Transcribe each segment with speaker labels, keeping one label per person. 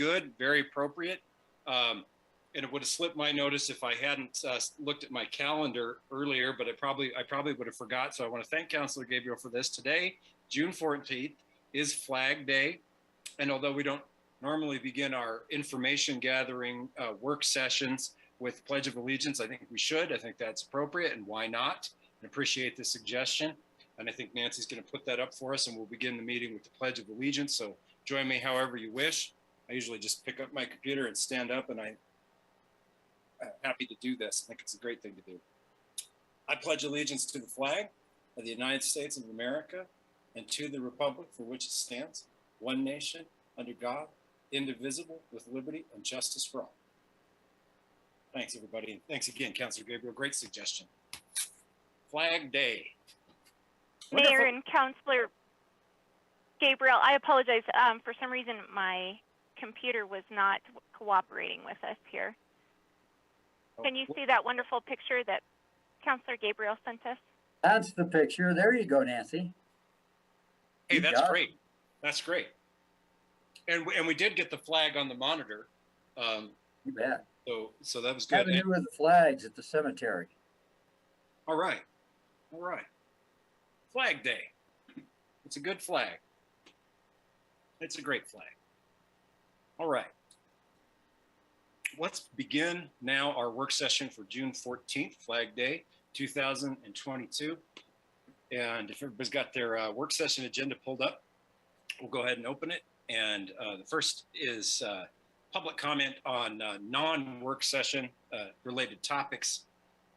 Speaker 1: good, very appropriate. And it would have slipped my notice if I hadn't looked at my calendar earlier, but I probably would have forgot. So I want to thank Councilor Gabriel for this. Today, June 14th, is Flag Day. And although we don't normally begin our information gathering work sessions with Pledge of Allegiance, I think we should. I think that's appropriate, and why not? And appreciate the suggestion. And I think Nancy's going to put that up for us, and we'll begin the meeting with the Pledge of Allegiance. So join me however you wish. I usually just pick up my computer and stand up, and I'm happy to do this. I think it's a great thing to do. I pledge allegiance to the flag of the United States of America and to the republic for which it stands, one nation, under God, indivisible, with liberty and justice for all. Thanks, everybody. And thanks again, Councilor Gabriel. Great suggestion. Flag Day. Wonderful.
Speaker 2: Mayor and Councilor Gabriel, I apologize. For some reason, my computer was not cooperating with us here. Can you see that wonderful picture that Councilor Gabriel sent us?
Speaker 3: That's the picture. There you go, Nancy.
Speaker 1: Hey, that's great. That's great. And we did get the flag on the monitor.
Speaker 3: You bet.
Speaker 1: So that was good.
Speaker 3: Having to do with the flags at the cemetery.
Speaker 1: All right. All right. Flag Day. It's a good flag. It's a great flag. All right. Let's begin now our work session for June 14th, Flag Day, 2022. And if everybody's got their work session agenda pulled up, we'll go ahead and open it. And the first is public comment on non-work session related topics.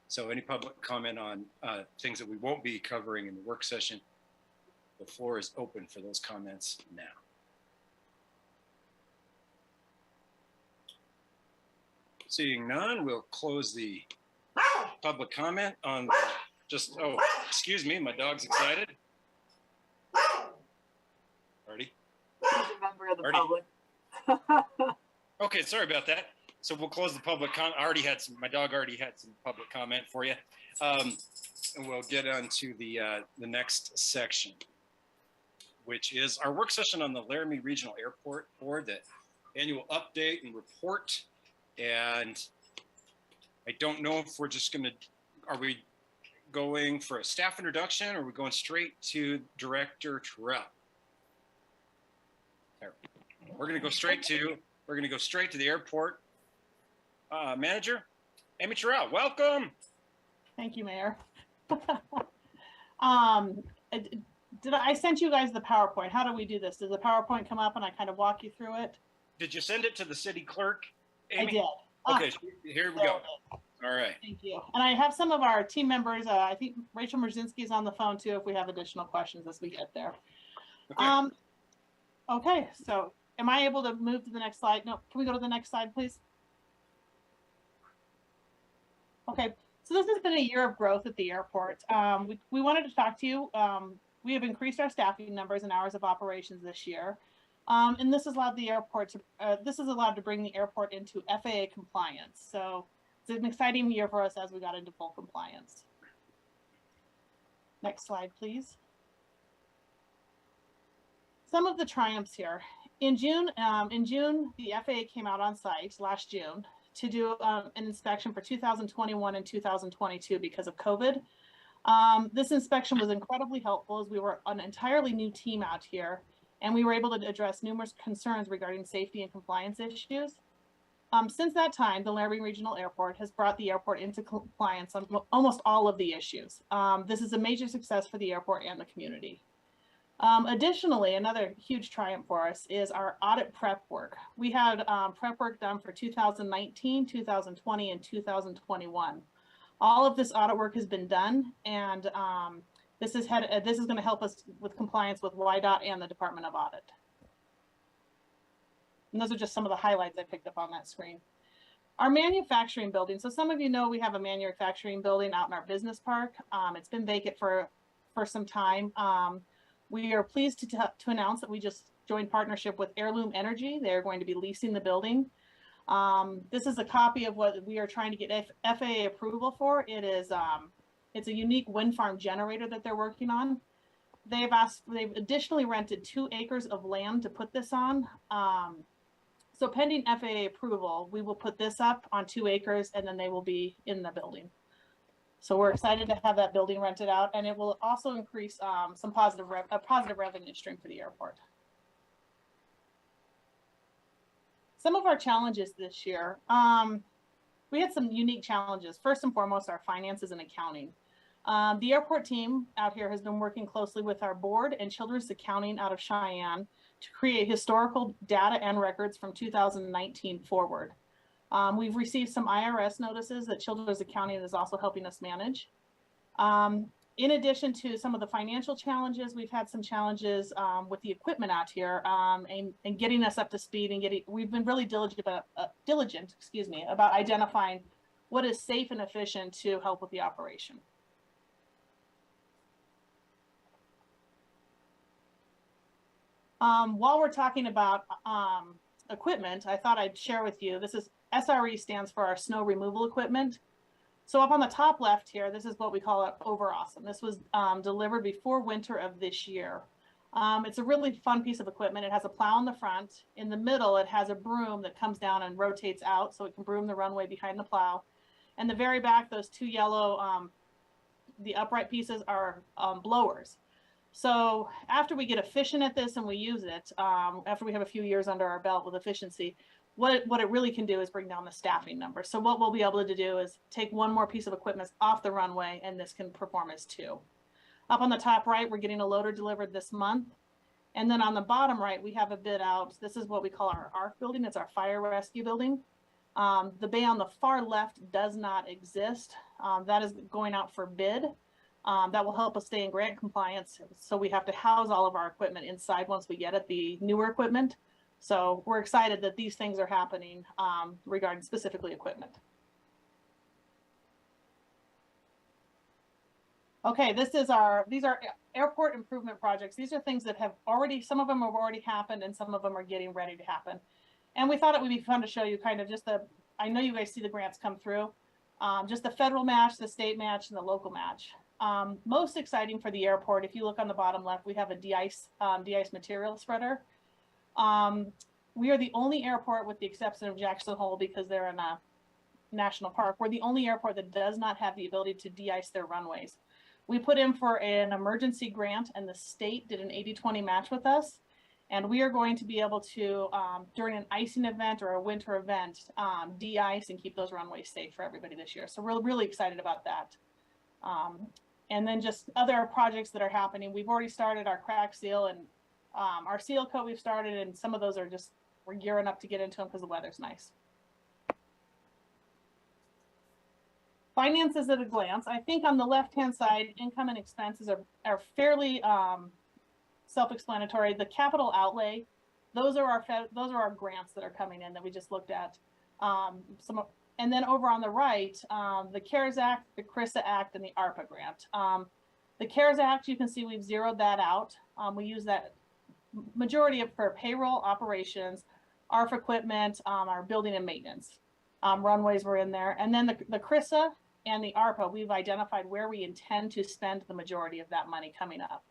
Speaker 1: So any public comment on things that we won't be covering in the work session, the floor is open for those comments now. Seeing none, we'll close the public comment on just, oh, excuse me, my dog's excited. Artie?
Speaker 4: He's a member of the public.
Speaker 1: Okay, sorry about that. So we'll close the public comment. My dog already had some public comment for you. And we'll get on to the next section, which is our work session on the Laramie Regional Airport Board, the annual update and report. And I don't know if we're just going to, are we going for a staff introduction or are we going straight to Director Terrell? We're going to go straight to the airport manager, Amy Terrell. Welcome.
Speaker 5: Thank you, Mayor. I sent you guys the PowerPoint. How do we do this? Does the PowerPoint come up and I kind of walk you through it?
Speaker 1: Did you send it to the city clerk, Amy?
Speaker 5: I did.
Speaker 1: Okay, here we go. All right.
Speaker 5: Thank you. And I have some of our team members. I think Rachel Merzinski is on the phone too if we have additional questions as we get there.
Speaker 1: Okay.
Speaker 5: Okay, so am I able to move to the next slide? No, can we go to the next slide, please? Okay, so this has been a year of growth at the airport. We wanted to talk to you. We have increased our staffing numbers and hours of operations this year. And this has allowed the airport to bring the airport into FAA compliance. So it's an exciting year for us as we got into full compliance. Next slide, please. Some of the triumphs here. In June, the FAA came out on site last June to do an inspection for 2021 and 2022 because of COVID. This inspection was incredibly helpful as we were an entirely new team out here, and we were able to address numerous concerns regarding safety and compliance issues. Since that time, the Laramie Regional Airport has brought the airport into compliance on almost all of the issues. This is a major success for the airport and the community. Additionally, another huge triumph for us is our audit prep work. We had prep work done for 2019, 2020, and 2021. All of this audit work has been done, and this is going to help us with compliance with WYDOT and the Department of Audit. And those are just some of the highlights I picked up on that screen. Our manufacturing building. So some of you know we have a manufacturing building out in our business park. It's been vacant for some time. We are pleased to announce that we just joined partnership with Heirloom Energy. They're going to be leasing the building. This is a copy of what we are trying to get FAA approval for. It is it's a unique wind farm generator that they're working on. They've additionally rented 2 acres of land to put this on. So pending FAA approval, we will put this up on 2 acres and then they will be in the building. So we're excited to have that building rented out, and it will also increase some positive revenue stream for the airport. Some of our challenges this year, we had some unique challenges. First and foremost, our finances and accounting. The airport team out here has been working closely with our board and Children's Accounting out of Cheyenne to create historical data and records from 2019 forward. We've received some IRS notices that Children's Accounting is also helping us manage. In addition to some of the financial challenges, we've had some challenges with the equipment out here and getting us up to speed and we've been really diligent about identifying what is safe and efficient to help with the operation. While we're talking about equipment, I thought I'd share with you, this is SRE stands for our snow removal equipment. So up on the top left here, this is what we call it Over Awesome. This was delivered before winter of this year. It's a really fun piece of equipment. It has a plow in the front. In the middle, it has a broom that comes down and rotates out so it can broom the runway behind the plow. And the very back, those 2 yellow, the upright pieces are blowers. So after we get efficient at this and we use it, after we have a few years under our belt with efficiency, what it really can do is bring down the staffing number. So what we'll be able to do is take one more piece of equipment off the runway, and this can perform as 2. Up on the top right, we're getting a loader delivered this month. And then on the bottom right, we have a bid out. This is what we call our ARC building. It's our fire rescue building. The bay on the far left does not exist. That is going out for bid. That will help us stay in grant compliance. So we have to house all of our equipment inside once we get it, the newer equipment. So we're excited that these things are happening regarding specifically equipment. Okay, these are airport improvement projects. These are things that have already, some of them have already happened and some of them are getting ready to happen. And we thought it would be fun to show you kind of just I know you guys see the grants come through, just the federal match, the state match, and the local match. Most exciting for the airport, if you look on the bottom left, we have a de-ice material spreader. We are the only airport, with the exception of Jackson Hole because they're in a national park, we're the only airport that does not have the ability to de-ice their runways. We put in for an emergency grant and the state did an 80-20 match with us. And we are going to be able to, during an icing event or a winter event, de-ice and keep those runways safe for everybody this year. So we're really excited about that. And then just other projects that are happening. We've already started our crack seal and our seal coat we've started, and some of those are just, we're gearing up to get into them because the weather's nice. Finances at a glance. I think on the left-hand side, income and expenses are fairly self-explanatory. The capital outlay, those are our grants that are coming in that we just looked at. And then over on the right, the CARES Act, the CRISA Act, and the ARPA grant. The CARES Act, you can see we've zeroed that out. We use that majority of for payroll operations, ARF equipment, our building and maintenance. Runways were in there. And then the CRISA and the ARPA, we've identified where we intend to spend the majority of that money coming up.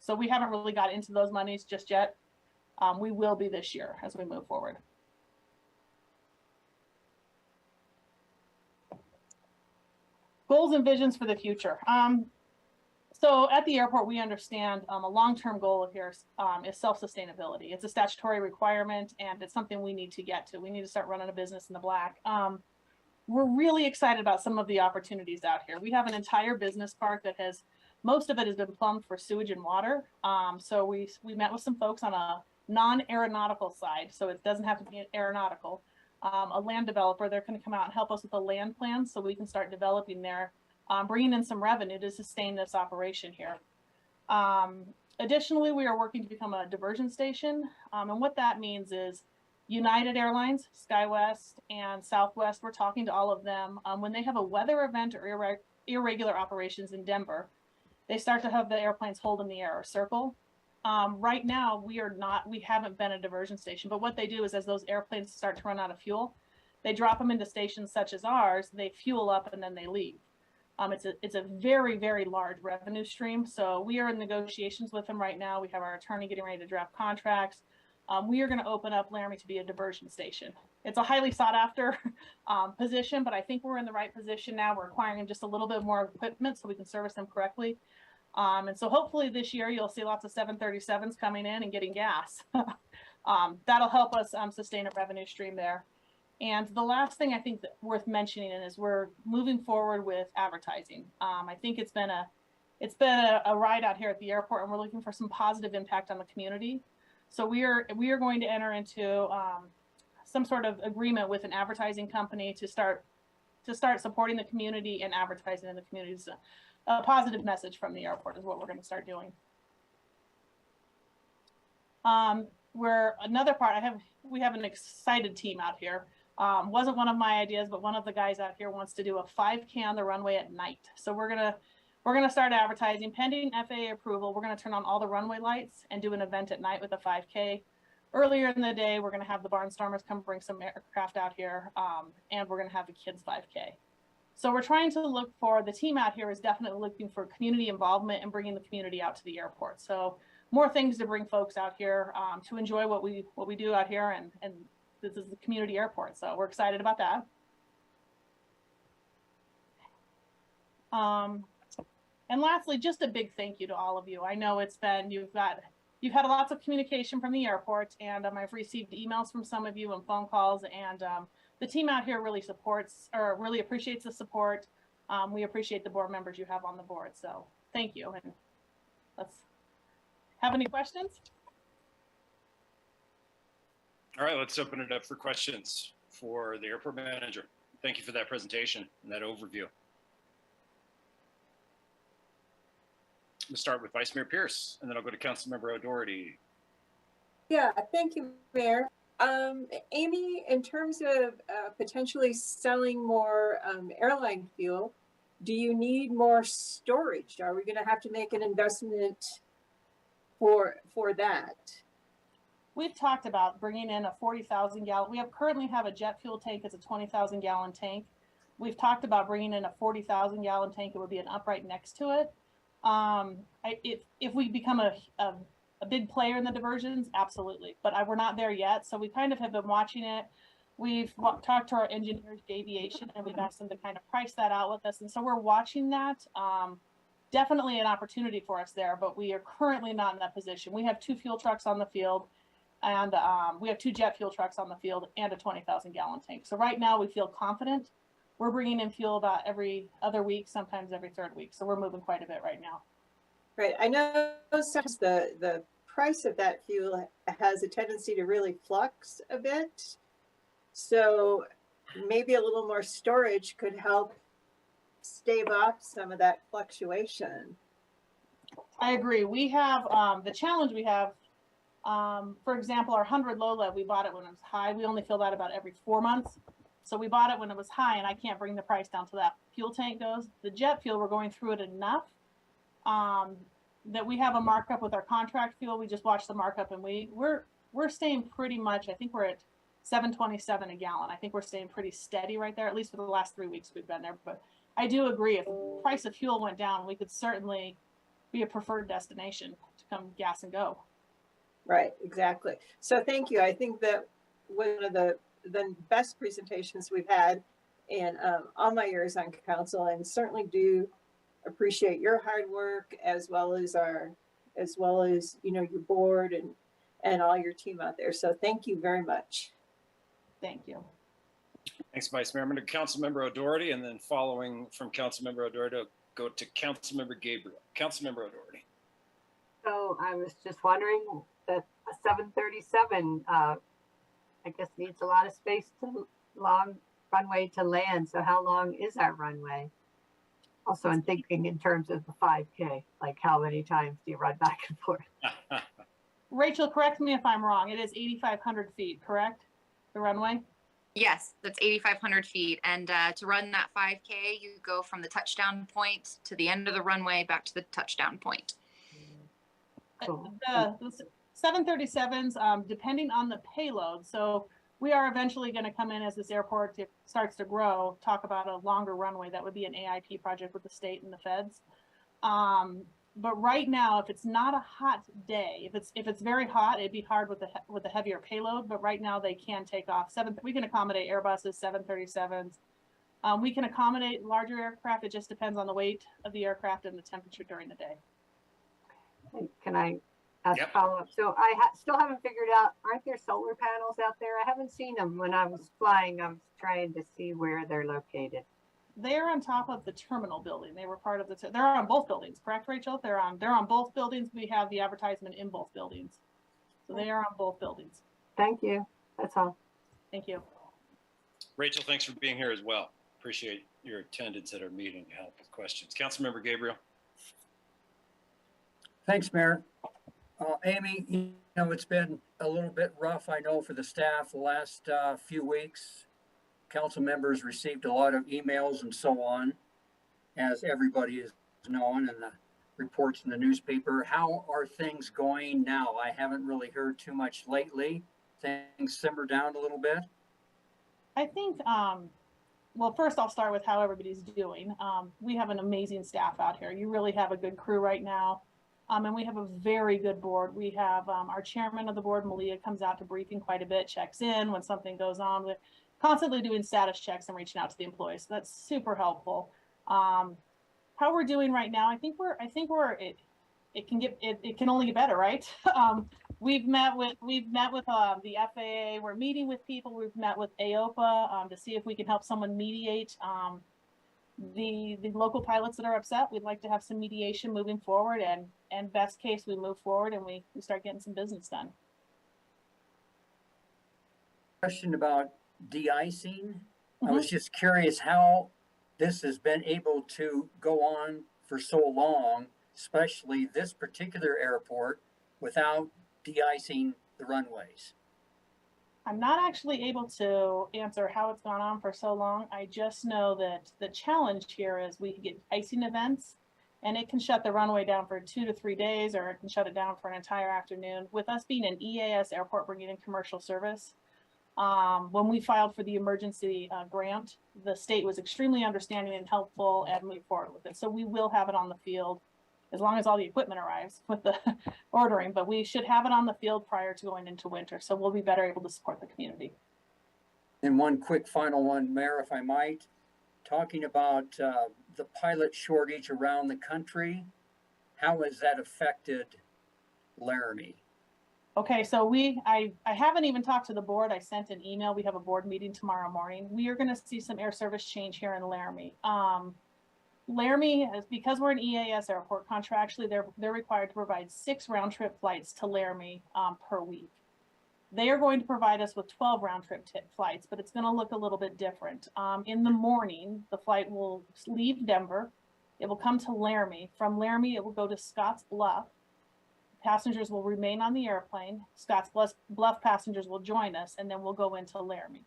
Speaker 5: So we haven't really got into those monies just yet. We will be this year as we move forward. Goals and visions for the future. So at the airport, we understand a long-term goal here is self-sustainability. It's a statutory requirement and it's something we need to get to. We need to start running a business in the black. We're really excited about some of the opportunities out here. We have an entire business park that has, most of it has been plumbed for sewage and water. So we met with some folks on a non-aeronautical side, so it doesn't have to be aeronautical. A land developer, they're going to come out and help us with a land plan so we can start developing there, bringing in some revenue to sustain this operation here. Additionally, we are working to become a diversion station. And what that means is United Airlines, SkyWest, and Southwest, we're talking to all of them. When they have a weather event or irregular operations in Denver, they start to have the airplanes hold in the air or circle. Right now, we haven't been a diversion station, but what they do is as those airplanes start to run out of fuel, they drop them into stations such as ours, they fuel up and then they leave. It's a very, very large revenue stream. So we are in negotiations with them right now. We have our attorney getting ready to draft contracts. we are going to open up Laramie to be a diversion station. It's a highly sought after position, but I think we're in the right position now. We're acquiring just a little bit more equipment so we can service them correctly. And so hopefully this year you'll see lots of 737s coming in and getting gas. That'll help us sustain a revenue stream there. And the last thing I think that worth mentioning is we're moving forward with advertising. I think it's been a ride out here at the airport, and we're looking for some positive impact on the community. So we are going to enter into some sort of agreement with an advertising company to start supporting the community and advertising in the community. So a positive message from the airport is what we're going to start doing. Where another part, we have an excited team out here. Wasn't one of my ideas, but one of the guys out here wants to do a 5K on the runway at night. So we're gonna start advertising pending FAA approval. We're gonna turn on all the runway lights and do an event at night with a 5K. Earlier in the day, we're gonna have the Barnstormers come bring some aircraft out here, and we're gonna have the kids 5K. So we're trying to look for, the team out here is definitely looking for community involvement and bringing the community out to the airport. So more things to bring folks out here to enjoy what we do out here, and this is the community airport. So we're excited about that. And lastly, just a big thank you to all of you. I know it's been, you've had lots of communication from the airport, and I've received emails from some of you and phone calls, and the team out here really supports, or really appreciates the support. We appreciate the board members you have on the board. So thank you. And let's have any questions?
Speaker 1: All right, let's open it up for questions for the airport manager. Thank you for that presentation and that overview. We'll start with Vice Mayor Pierce, and then I'll go to Councilmember O'Doherty.
Speaker 4: Yeah, thank you, Mayor. Amy, in terms of potentially selling more airline fuel, do you need more storage? Are we going to have to make an investment for that?
Speaker 5: We've talked about bringing in a 40,000 gallon. We currently have a jet fuel tank. It's a 20,000 gallon tank. We've talked about bringing in a 40,000 gallon tank. It would be an upright next to it. If we become a big player in the diversions, absolutely. But we're not there yet. So we kind of have been watching it. We've talked to our engineers, Aviation, and we've asked them to kind of price that out with us. And so we're watching that. Definitely an opportunity for us there, but we are currently not in that position. We have 2 fuel trucks on the field, and we have 2 jet fuel trucks on the field and a 20,000 gallon tank. So right now we feel confident. We're bringing in fuel about every other week, sometimes every 3rd week. So we're moving quite a bit right now.
Speaker 4: Right. I know sometimes the price of that fuel has a tendency to really flux a bit. So maybe a little more storage could help stave off some of that fluctuation.
Speaker 5: I agree. We have the challenge we have, for example, our 100 Lola, we bought it when it was high. We only fill that about every 4 months. So we bought it when it was high, and I can't bring the price down to that fuel tank goes. The jet fuel, we're going through it enough that we have a markup with our contract fuel. We just watched the markup, and we're staying pretty much, I think we're at $7.27 a gallon. I think we're staying pretty steady right there, at least for the last 3 weeks we've been there. But I do agree, if the price of fuel went down, we could certainly be a preferred destination to come gas and go.
Speaker 4: Right, exactly. So thank you. I think that one of the best presentations we've had in all my years on council, and certainly do appreciate your hard work as well as your board and all your team out there. So thank you very much.
Speaker 5: Thank you.
Speaker 1: Thanks, Vice Mayor. I'm going to Councilmember O'Doherty, and then following from Councilmember O'Doherty, I'll go to Councilmember Gabriel. Councilmember O'Doherty.
Speaker 6: So I was just wondering that a 737, I guess, needs a lot of space to long runway to land. So how long is our runway? Also, I'm thinking in terms of the 5K, like how many times do you run back and forth?
Speaker 5: Rachel, correct me if I'm wrong. It is 8,500 feet, correct? The runway?
Speaker 7: Yes, that's 8,500 feet. And to run that 5K, you go from the touchdown point to the end of the runway back to the touchdown point.
Speaker 6: Cool.
Speaker 5: The 737s, depending on the payload. So we are eventually going to come in as this airport starts to grow, talk about a longer runway. That would be an AIP project with the state and the feds. But right now, if it's not a hot day, if it's very hot, it'd be hard with the heavier payload. But right now, they can take off. We can accommodate Airbuses, 737s. We can accommodate larger aircraft. It just depends on the weight of the aircraft and the temperature during the day.
Speaker 6: Can I ask
Speaker 1: Yep.
Speaker 6: a follow-up? So I still haven't figured out, aren't there solar panels out there? I haven't seen them when I was flying. I was trying to see where they're located.
Speaker 5: They're on top of the terminal building. They were part of they're on both buildings, correct, Rachel? They're on both buildings. We have the advertisement in both buildings. So they are on both buildings.
Speaker 6: Thank you. That's all.
Speaker 5: Thank you.
Speaker 1: Rachel, thanks for being here as well. Appreciate your attendance at our meeting to help with questions. Councilmember Gabriel.
Speaker 3: Thanks, Mayor. Amy, you know, it's been a little bit rough, I know, for the staff the last few weeks. Council members received a lot of emails and so on, as everybody is knowing, and the reports in the newspaper. How are things going now? I haven't really heard too much lately. Things simmer down a little bit.
Speaker 5: I think, well, first I'll start with how everybody's doing. We have an amazing staff out here. You really have a good crew right now. And we have a very good board. We have our chairman of the board, Malia, comes out to briefing quite a bit, checks in when something goes on. We're constantly doing status checks and reaching out to the employees. So that's super helpful. How we're doing right now, I think it can only get better, right? We've met with the FAA. We're meeting with people. We've met with AOPA to see if we can help someone mediate the local pilots that are upset. We'd like to have some mediation moving forward, and best case, we move forward and we start getting some business done.
Speaker 3: Question about de-icing. I was just curious how this has been able to go on for so long, especially this particular airport, without de-icing the runways.
Speaker 5: I'm not actually able to answer how it's gone on for so long. I just know that the challenge here is we get icing events and it can shut the runway down for 2 to 3 days, or it can shut it down for an entire afternoon. With us being an EAS airport bringing in commercial service, when we filed for the emergency grant, the state was extremely understanding and helpful and moved forward with it. So we will have it on the field as long as all the equipment arrives with the ordering, but we should have it on the field prior to going into winter. So we'll be better able to support the community.
Speaker 3: And one quick final one, Mayor, if I might, talking about the pilot shortage around the country, how has that affected Laramie?
Speaker 5: Okay, so I haven't even talked to the board. I sent an email. We have a board meeting tomorrow morning. We are going to see some air service change here in Laramie. Laramie, because we're an EAS airport, contractually, they're required to provide 6 round-trip flights to Laramie per week. They are going to provide us with 12 round-trip flights, but it's going to look a little bit different. In the morning, the flight will leave Denver. It will come to Laramie. From Laramie, it will go to Scotts Bluff. Passengers will remain on the airplane. Scotts Bluff passengers will join us, and then we'll go into Laramie.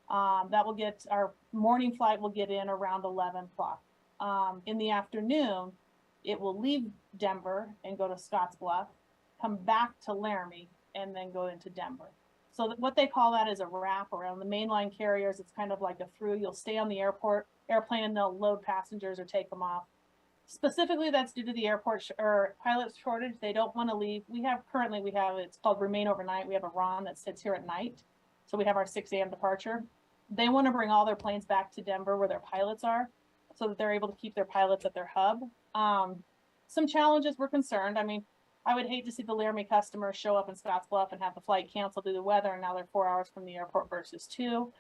Speaker 5: Our morning flight will get in around 11 o'clock. In the afternoon, it will leave Denver and go to Scotts Bluff, come back to Laramie, and then go into Denver. So what they call that is a wrap around the mainline carriers. It's kind of like a through. You'll stay on the airplane, and they'll load passengers or take them off. Specifically, that's due to the airport or pilot shortage. They don't want to leave. Currently, it's called Remain Overnight. We have a RON that sits here at night. So we have our 6 a.m. departure. They want to bring all their planes back to Denver where their pilots are, so that they're able to keep their pilots at their hub. Some challenges, we're concerned. I mean, I would hate to see the Laramie customers show up in Scotts Bluff and have the flight canceled due to weather, and now they're 4 hours from the airport versus 2.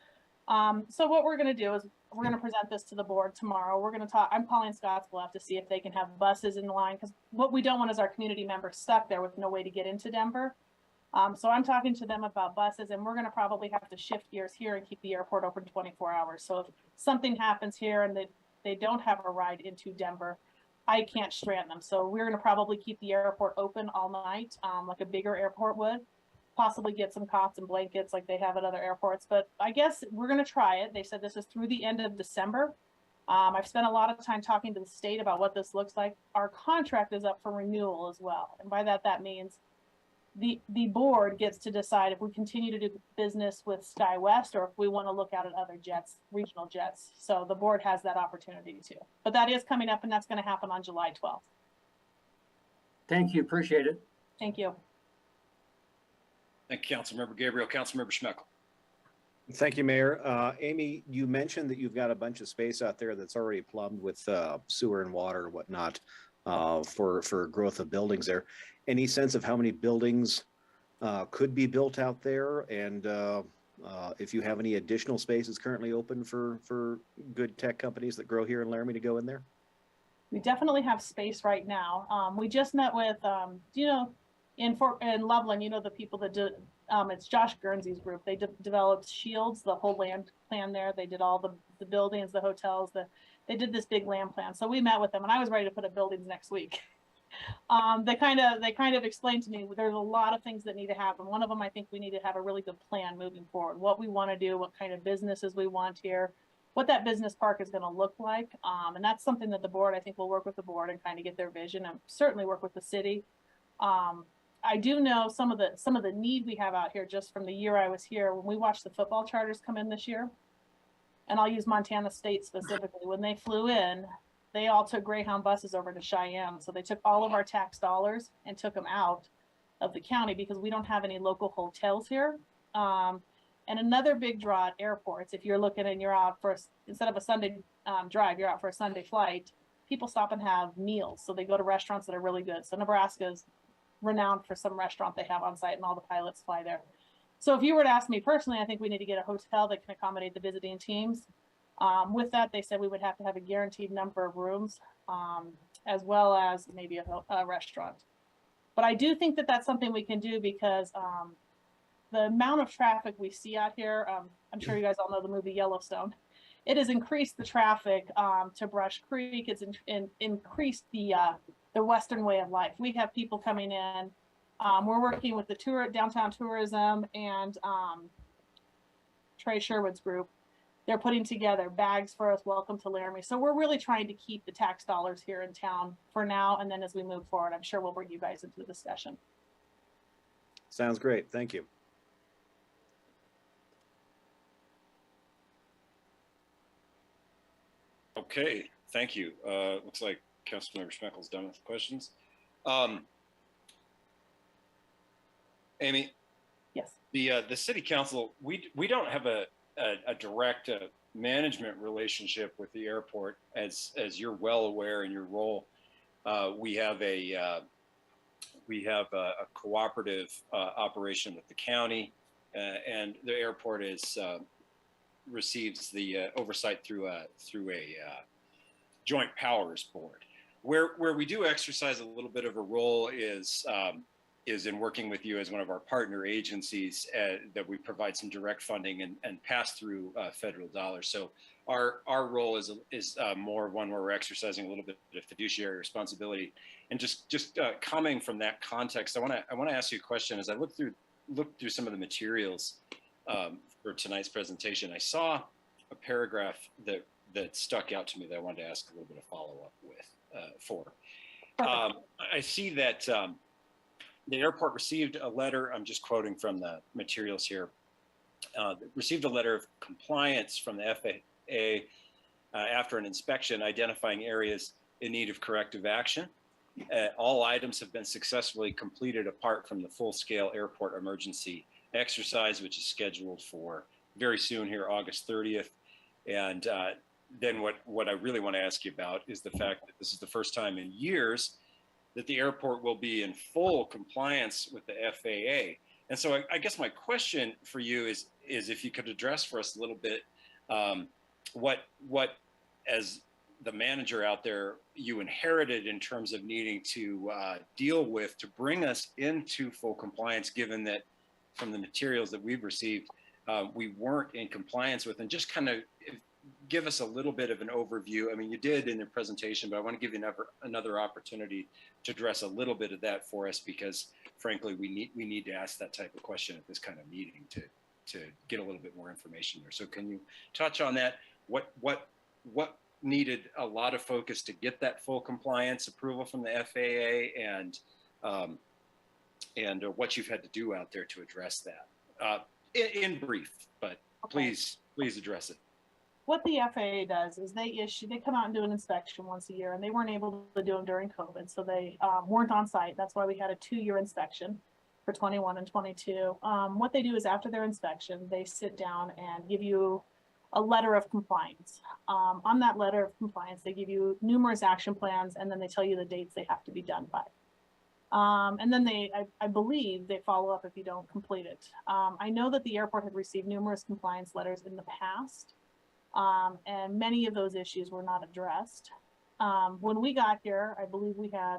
Speaker 5: So what we're going to do is we're going to present this to the board tomorrow. We're going to talk. I'm calling Scotts Bluff to see if they can have buses in the line, because what we don't want is our community members stuck there with no way to get into Denver. So I'm talking to them about buses, and we're going to probably have to shift gears here and keep the airport open 24 hours. So if something happens here and they don't have a ride into Denver, I can't strand them. So we're going to probably keep the airport open all night, like a bigger airport would. Possibly get some cots and blankets like they have at other airports. But I guess we're going to try it. They said this is through the end of December. I've spent a lot of time talking to the state about what this looks like. Our contract is up for renewal as well. And by that means the board gets to decide if we continue to do business with SkyWest or if we want to look out at other jets, regional jets. So the board has that opportunity too. But that is coming up, and that's going to happen on July 12th.
Speaker 3: Thank you, appreciate it.
Speaker 5: Thank you.
Speaker 1: Thank you, Councilmember Gabriel. Councilmember Schmeckel.
Speaker 8: Thank you, Mayor. Amy, you mentioned that you've got a bunch of space out there that's already plumbed with sewer and water and whatnot for growth of buildings there. Any sense of how many buildings could be built out there? And if you have any additional spaces currently open for good tech companies that grow here in Laramie to go in there?
Speaker 5: We definitely have space right now. We just met with, you know, in Loveland, you know, the people that do, it's Josh Guernsey's group. They developed Shields, the whole land plan there. They did all the buildings, the hotels, they did this big land plan. So we met with them and I was ready to put up buildings next week. They kind of explained to me there's a lot of things that need to happen. One of them, I think we need to have a really good plan moving forward, what we want to do, what kind of businesses we want here, what that business park is going to look like. And that's something that the board, I think we'll work with the board and kind of get their vision and certainly work with the city. I do know some of the need we have out here just from the year I was here when we watched the football charters come in this year. And I'll use Montana State specifically. When they flew in, they all took Greyhound buses over to Cheyenne. So they took all of our tax dollars and took them out of the county because we don't have any local hotels here. And another big draw at airports, if you're looking and you're out for, instead of a Sunday drive, you're out for a Sunday flight, people stop and have meals. So they go to restaurants that are really good. So Nebraska's renowned for some restaurant they have on site and all the pilots fly there. So if you were to ask me personally, I think we need to get a hotel that can accommodate the visiting teams. With that, they said we would have to have a guaranteed number of rooms, as well as maybe a restaurant. But I do think that that's something we can do because the amount of traffic we see out here, I'm sure you guys all know the movie Yellowstone. It has increased the traffic to Brush Creek. It's increased the Western way of life. We have people coming in. We're working with the downtown tourism and Trey Sherwood's group. They're putting together bags for us, welcome to Laramie. So we're really trying to keep the tax dollars here in town for now. And then as we move forward, I'm sure we'll bring you guys into the discussion.
Speaker 8: Sounds great. Thank you.
Speaker 1: Okay, thank you. Looks like Councilmember Schmeckel's done with the questions. Amy?
Speaker 5: Yes.
Speaker 1: The city council, we don't have a direct management relationship with the airport, as you're well aware in your role. We have a cooperative operation with the county, and the airport receives the oversight through a joint powers board. Where we do exercise a little bit of a role is in working with you as one of our partner agencies that we provide some direct funding and pass through federal dollars. So our role is more one where we're exercising a little bit of fiduciary responsibility. And just coming from that context, I want to ask you a question. As I looked through some of the materials for tonight's presentation, I saw a paragraph that stuck out to me that I wanted to ask a little bit of follow-up for. I see that the airport received a letter, I'm just quoting from the materials here, received a letter of compliance from the FAA after an inspection identifying areas in need of corrective action. All items have been successfully completed apart from the full-scale airport emergency exercise, which is scheduled for very soon here, August 30th. And then what I really want to ask you about is the fact that this is the first time in years that the airport will be in full compliance with the FAA. And so I guess my question for you is if you could address for us a little bit what as the manager out there you inherited in terms of needing to deal with to bring us into full compliance, given that from the materials that we've received, we weren't in compliance with, and just kind of give us a little bit of an overview. I mean, you did in the presentation, but I want to give you another opportunity to address a little bit of that for us, because frankly, we need to ask that type of question at this kind of meeting to get a little bit more information there. So can you touch on that? What needed a lot of focus to get that full compliance approval from the FAA, and what you've had to do out there to address that in brief, but please address it.
Speaker 5: what the FAA does is they come out and do an inspection once a year, and they weren't able to do them during COVID, so they weren't on site. That's why we had a 2-year inspection for 21 and 22. What they do is after their inspection, they sit down and give you a letter of compliance. On that letter of compliance, they give you numerous action plans, and then they tell you the dates they have to be done by. And then I believe they follow up if you don't complete it. I know that the airport had received numerous compliance letters in the past, and many of those issues were not addressed. When we got here, I believe we had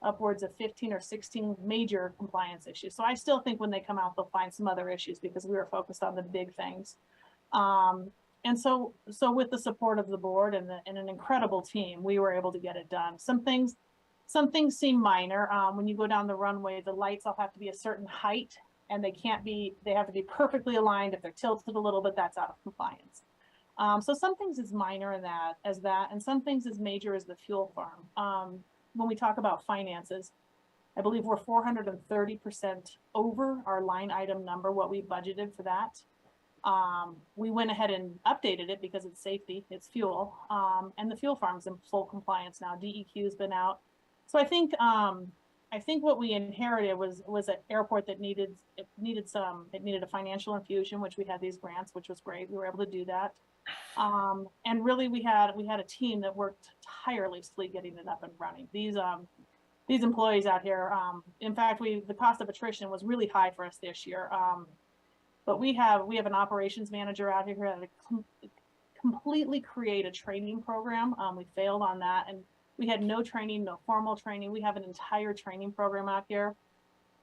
Speaker 5: upwards of 15 or 16 major compliance issues. So I still think when they come out, they'll find some other issues because we were focused on the big things. And so with the support of the board and an incredible team, we were able to get it done. Some things seem minor. When you go down the runway, the lights all have to be a certain height, and they have to be perfectly aligned. If they're tilted a little bit, that's out of compliance. So some things is minor in that, and some things is major as the fuel farm. When we talk about finances, I believe we're 430% over our line item number, what we budgeted for that. We went ahead and updated it because it's safety, it's fuel, and the fuel farm's in full compliance now. DEQ's been out. So I think what we inherited was an airport that needed a financial infusion, which we had these grants, which was great. We were able to do that. And really we had a team that worked tirelessly getting it up and running. These employees out here, in fact, the cost of attrition was really high for us this year. But we have an operations manager out here who had to completely create a training program. We failed on that, and we had no training, no formal training. We have an entire training program out here.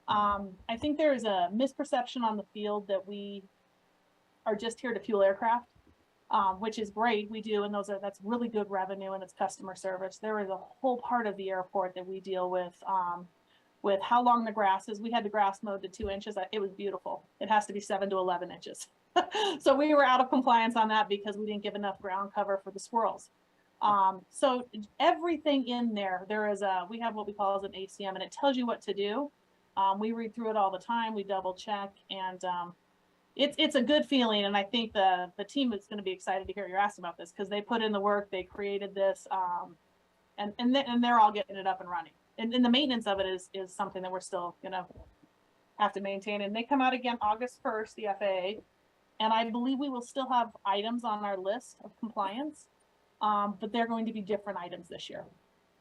Speaker 5: I think there is a misperception on the field that we are just here to fuel aircraft, which is great. We do, and that's really good revenue, and it's customer service. There is a whole part of the airport that we deal with how long the grass is. We had the grass mowed to 2 inches. It was beautiful. It has to be 7 to 11 inches. So we were out of compliance on that because we didn't give enough ground cover for the squirrels. So everything in there, we have what we call as an ACM, and it tells you what to do. We read through it all the time. We double check, and it's a good feeling. And I think the team is going to be excited to hear you ask about this because they put in the work, they created this, and they're all getting it up and running. And the maintenance of it is something that we're still gonna have to maintain. And they come out again August 1st, the FAA, and I believe we will still have items on our list of compliance, but they're going to be different items this year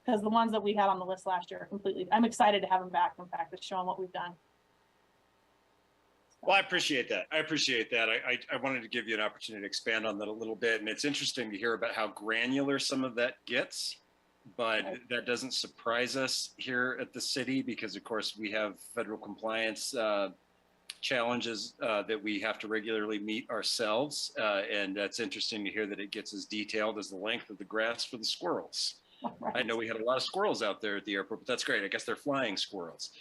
Speaker 5: because the ones that we had on the list last year are completely. I'm excited to have them back. In fact, to show them what we've done.
Speaker 1: Well, I appreciate that. I wanted to give you an opportunity to expand on that a little bit, and it's interesting to hear about how granular some of that gets. But that doesn't surprise us here at the city because, of course, we have federal compliance challenges that we have to regularly meet ourselves. And that's interesting to hear that it gets as detailed as the length of the grass for the squirrels. Right. I know we had a lot of squirrels out there at the airport, but that's great. I guess they're flying squirrels.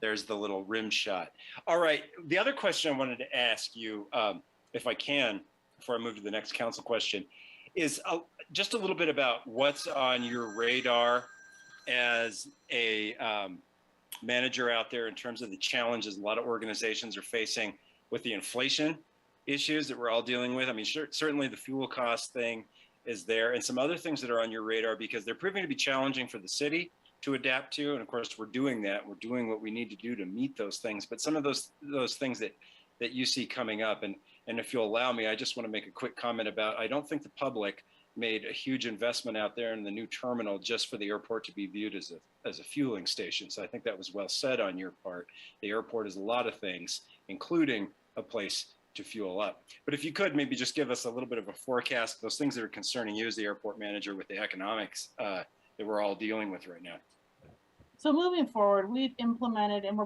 Speaker 1: There's the little rim shot. All right. The other question I wanted to ask you, if I can, before I move to the next council question, is just a little bit about what's on your radar as a manager out there in terms of the challenges a lot of organizations are facing with the inflation issues that we're all dealing with. I mean, certainly the fuel cost thing is there, and some other things that are on your radar because they're proving to be challenging for the city to adapt to. And of course, we're doing that. We're doing what we need to do to meet those things. But some of those things that you see coming up, and if you'll allow me, I just want to make a quick comment about, I don't think the public made a huge investment out there in the new terminal just for the airport to be viewed as a fueling station. So I think that was well said on your part. The airport is a lot of things, including a place to fuel up. But if you could maybe just give us a little bit of a forecast, those things that are concerning you as the airport manager with the economics that we're all dealing with right now.
Speaker 5: So moving forward, we've implemented in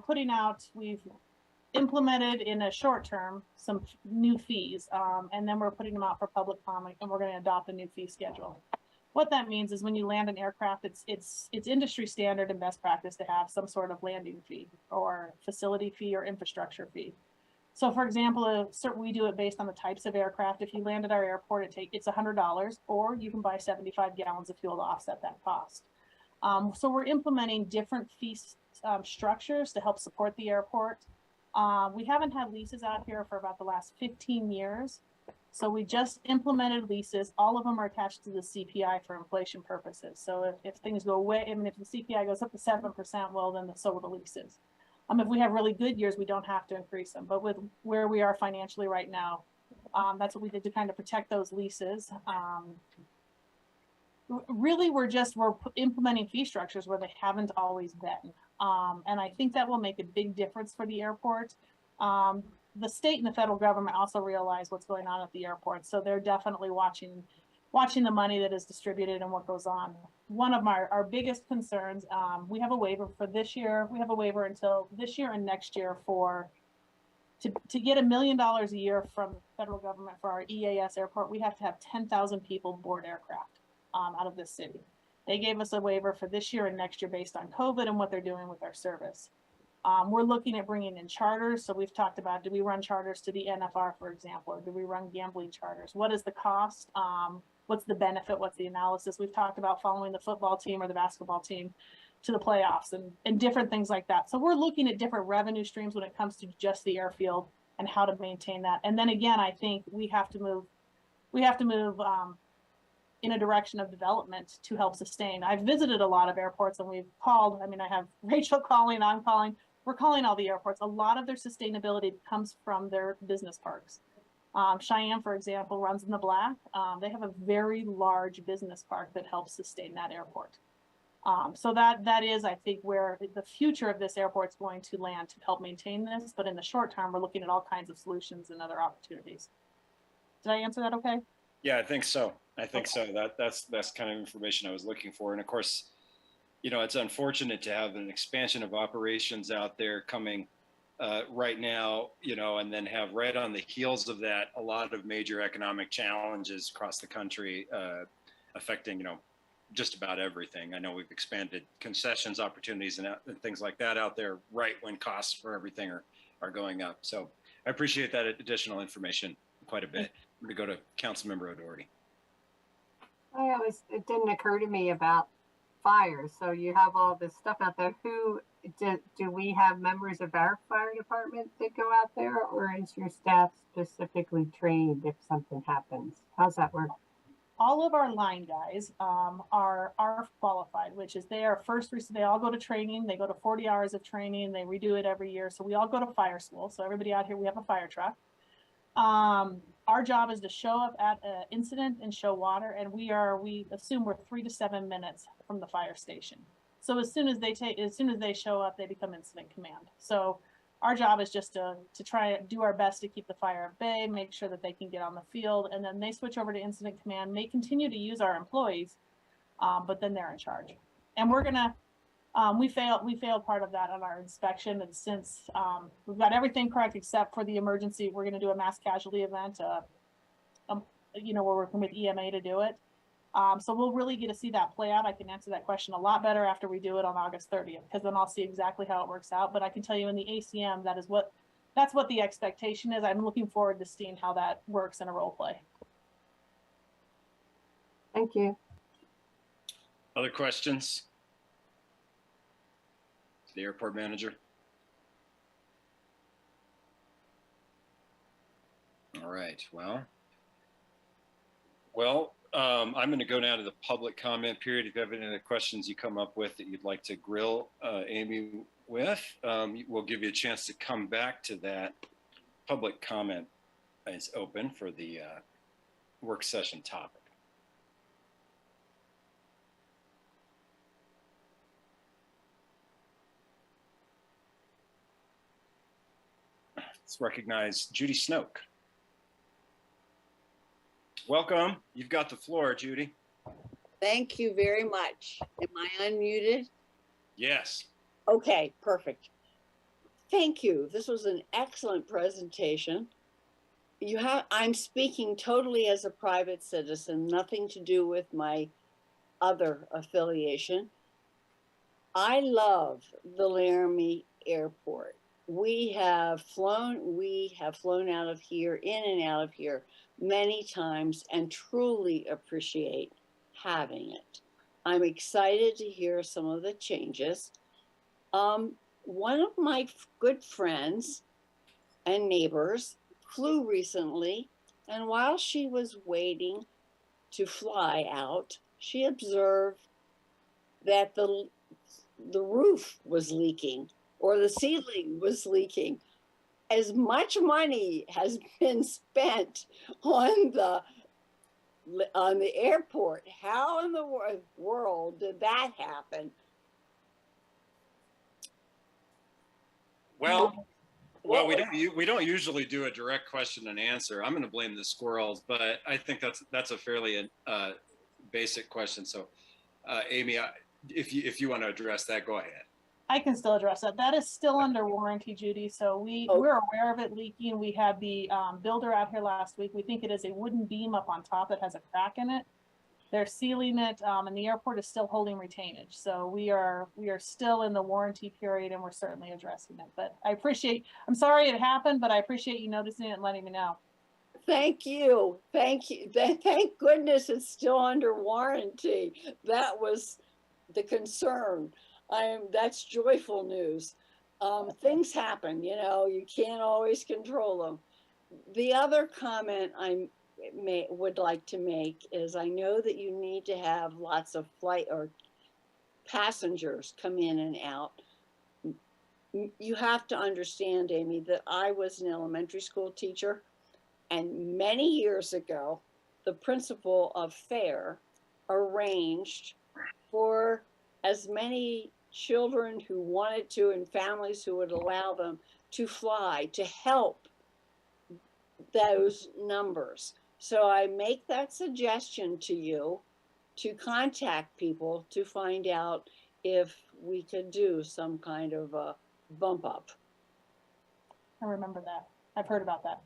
Speaker 5: a short term some new fees, and then we're putting them out for public comment, and we're going to adopt a new fee schedule. What that means is when you land an aircraft, it's industry standard and best practice to have some sort of landing fee or facility fee or infrastructure fee. So for example, we do it based on the types of aircraft. If you land at our airport, it's $100, or you can buy 75 gallons of fuel to offset that cost. So we're implementing different fee structures to help support the airport. We haven't had leases out here for about the last 15 years. So we just implemented leases. All of them are attached to the CPI for inflation purposes. So if things go away, I mean, if the CPI goes up to 7%, well, then so will the leases. If we have really good years, we don't have to increase them. But with where we are financially right now, that's what we did to kind of protect those leases. Really, we're implementing fee structures where they haven't always been. And I think that will make a big difference for the airport. The state and the federal government also realize what's going on at the airport. So they're definitely watching the money that is distributed and what goes on. One of our biggest concerns, we have a waiver for this year. We have a waiver until this year and next year to get $1 million a year from the federal government for our EAS airport. We have to have 10,000 people board aircraft out of this city. They gave us a waiver for this year and next year based on COVID and what they're doing with our service. We're looking at bringing in charters. So we've talked about, do we run charters to the NFR, for example, or do we run gambling charters? What is the cost? What's the benefit? What's the analysis? We've talked about following the football team or the basketball team to the playoffs and different things like that. So we're looking at different revenue streams when it comes to just the airfield and how to maintain that. And then again, I think we have to move in a direction of development to help sustain. I've visited a lot of airports and we've called, I have Rachel calling, I'm calling, we're calling all the airports. A lot of their sustainability comes from their business parks. Cheyenne, for example, runs in the black. They have a very large business park that helps sustain that airport. So that is, I think, where the future of this airport is going to land to help maintain this. But in the short term, we're looking at all kinds of solutions and other opportunities. Did I answer that okay?
Speaker 1: Yeah, I think so. That's kind of information I was looking for. And of course, it's unfortunate to have an expansion of operations out there coming right now, and then have right on the heels of that, a lot of major economic challenges across the country affecting, just about everything. I know we've expanded concessions opportunities and things like that out there right when costs for everything are going up. So I appreciate that additional information quite a bit. I'm going to go to Councilmember O'Doherty.
Speaker 6: It didn't occur to me about fires. So you have all this stuff out there. Do we have members of our fire department that go out there, or is your staff specifically trained if something happens? How's that work?
Speaker 5: All of our line guys are qualified, which is they all go to training. They go to 40 hours of training. They redo it every year. So we all go to fire school. So everybody out here, we have a fire truck. Our job is to show up at an incident and show water, and we assume we're 3 to 7 minutes from the fire station. So as soon as they show up, they become incident command. So our job is just to try to do our best to keep the fire at bay, make sure that they can get on the field, and then they switch over to incident command, may continue to use our employees, but then they're in charge. And we're gonna, we failed part of that on our inspection, and since we've got everything correct except for the emergency, we're gonna do a mass casualty event. We're working with EMA to do it. So we'll really get to see that play out. I can answer that question a lot better after we do it on August 30th, because then I'll see exactly how it works out. But I can tell you in the ACM, that's what the expectation is. I'm looking forward to seeing how that works in a role play.
Speaker 6: Thank you.
Speaker 1: Other questions? The airport manager. All right, well, I'm going to go now to the public comment period. If you have any other questions you come up with that you'd like to grill Amy with, we'll give you a chance to come back to that. Public comment is open for the work session topic. Let's recognize Judy Snoke. Welcome. You've got the floor, Judy.
Speaker 9: Thank you very much. Am I unmuted?
Speaker 1: Yes.
Speaker 9: Okay, perfect. Thank you. This was an excellent presentation. I'm speaking totally as a private citizen, nothing to do with my other affiliation. I love the Laramie Airport. We have flown out of here, in and out of here many times, and truly appreciate having it. I'm excited to hear some of the changes. One of my good friends and neighbors flew recently And while she was waiting to fly out, she observed that the roof was leaking or the ceiling was leaking. As much money has been spent on the airport. How in the world did that happen?
Speaker 1: Well, we don't usually do a direct question and answer. I'm going to blame the squirrels, but I think that's a fairly basic question. So, Amy, if you want to address that, go ahead.
Speaker 5: I can still address that. That is still under warranty, Judy. So we're aware of it leaking. We had the builder out here last week. We think it is a wooden beam up on top that has a crack in it. They're sealing it, and the airport is still holding retainage. So we are still in the warranty period, and we're certainly addressing it. But I'm sorry it happened, but I appreciate you noticing it and letting me know.
Speaker 9: Thank you. Thank you. Thank goodness it's still under warranty. That was the concern. That's joyful news. Things happen, you can't always control them. The other comment I would like to make is I know that you need to have lots of flight or passengers come in and out. You have to understand, Amy, that I was an elementary school teacher, and many years ago, the principal of FAIR arranged for as many children who wanted to and families who would allow them to fly to help those numbers. So I make that suggestion to you to contact people to find out if we could do some kind of a bump up.
Speaker 5: I remember that. I've heard about that.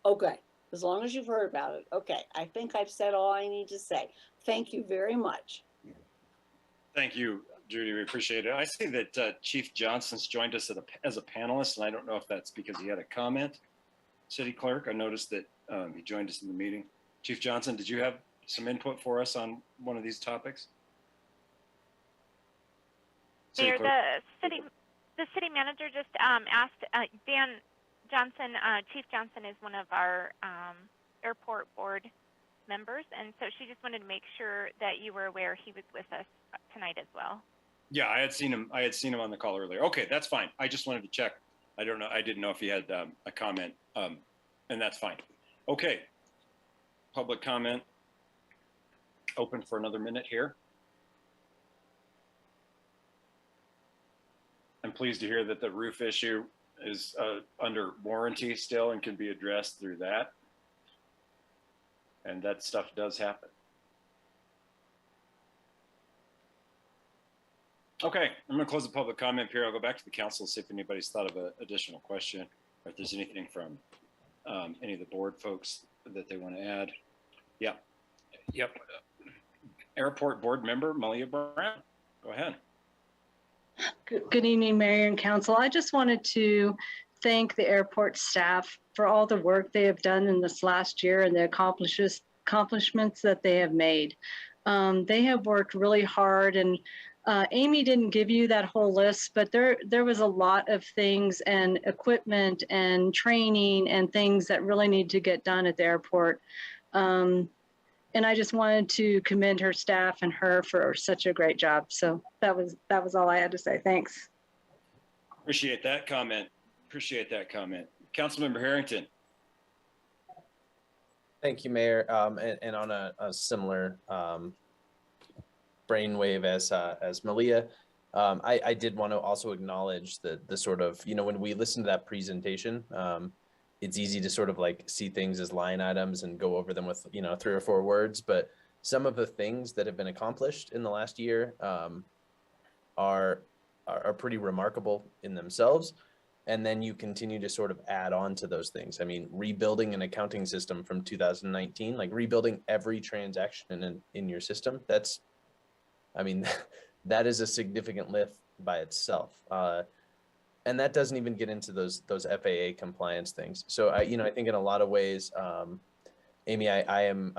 Speaker 9: Okay, as long as you've heard about it. Okay, I think I've said all I need to say. Thank you very much.
Speaker 1: Thank you, Judy. We appreciate it. I see that Chief Johnson's joined us as a panelist, and I don't know if that's because he had a comment. City Clerk, I noticed that he joined us in the meeting. Chief Johnson, did you have some input for us on one of these topics?
Speaker 2: Mayor, the city manager just asked Dan Johnson, Chief Johnson is one of our airport board members, and so she just wanted to make sure that you were aware he was with us tonight as well.
Speaker 1: Yeah, I had seen him on the call earlier. Okay, that's fine. I just wanted to check. I didn't know if he had a comment, and that's fine. Okay, public comment open for another minute here. I'm pleased to hear that the roof issue is under warranty still and can be addressed through that. And that stuff does happen. Okay, I'm going to close the public comment period. I'll go back to the council, see if anybody's thought of an additional question, or if there's anything from any of the board folks that they want to add. Yeah. Yep. Airport board member, Malia Brown. Go ahead.
Speaker 10: Good evening, Mayor and Council. I just wanted to thank the airport staff for all the work they have done in this last year and the accomplishments that they have made. They have worked really hard, and Amy didn't give you that whole list, but there was a lot of things and equipment and training and things that really need to get done at the airport. And I just wanted to commend her staff and her for such a great job. So that was all I had to say. Thanks.
Speaker 1: Appreciate that comment. Councilmember Harrington.
Speaker 11: Thank you, Mayor. And on a similar brainwave as Malia, I did want to also acknowledge the sort of, when we listen to that presentation, it's easy to sort of like see things as line items and go over them with, 3 or 4 words. But some of the things that have been accomplished in the last year are pretty remarkable in themselves. And then you continue to sort of add on to those things. I mean, rebuilding an accounting system from 2019, like rebuilding every transaction in your system, that is a significant lift by itself. And that doesn't even get into those FAA compliance things. So I think in a lot of ways, Amy, I am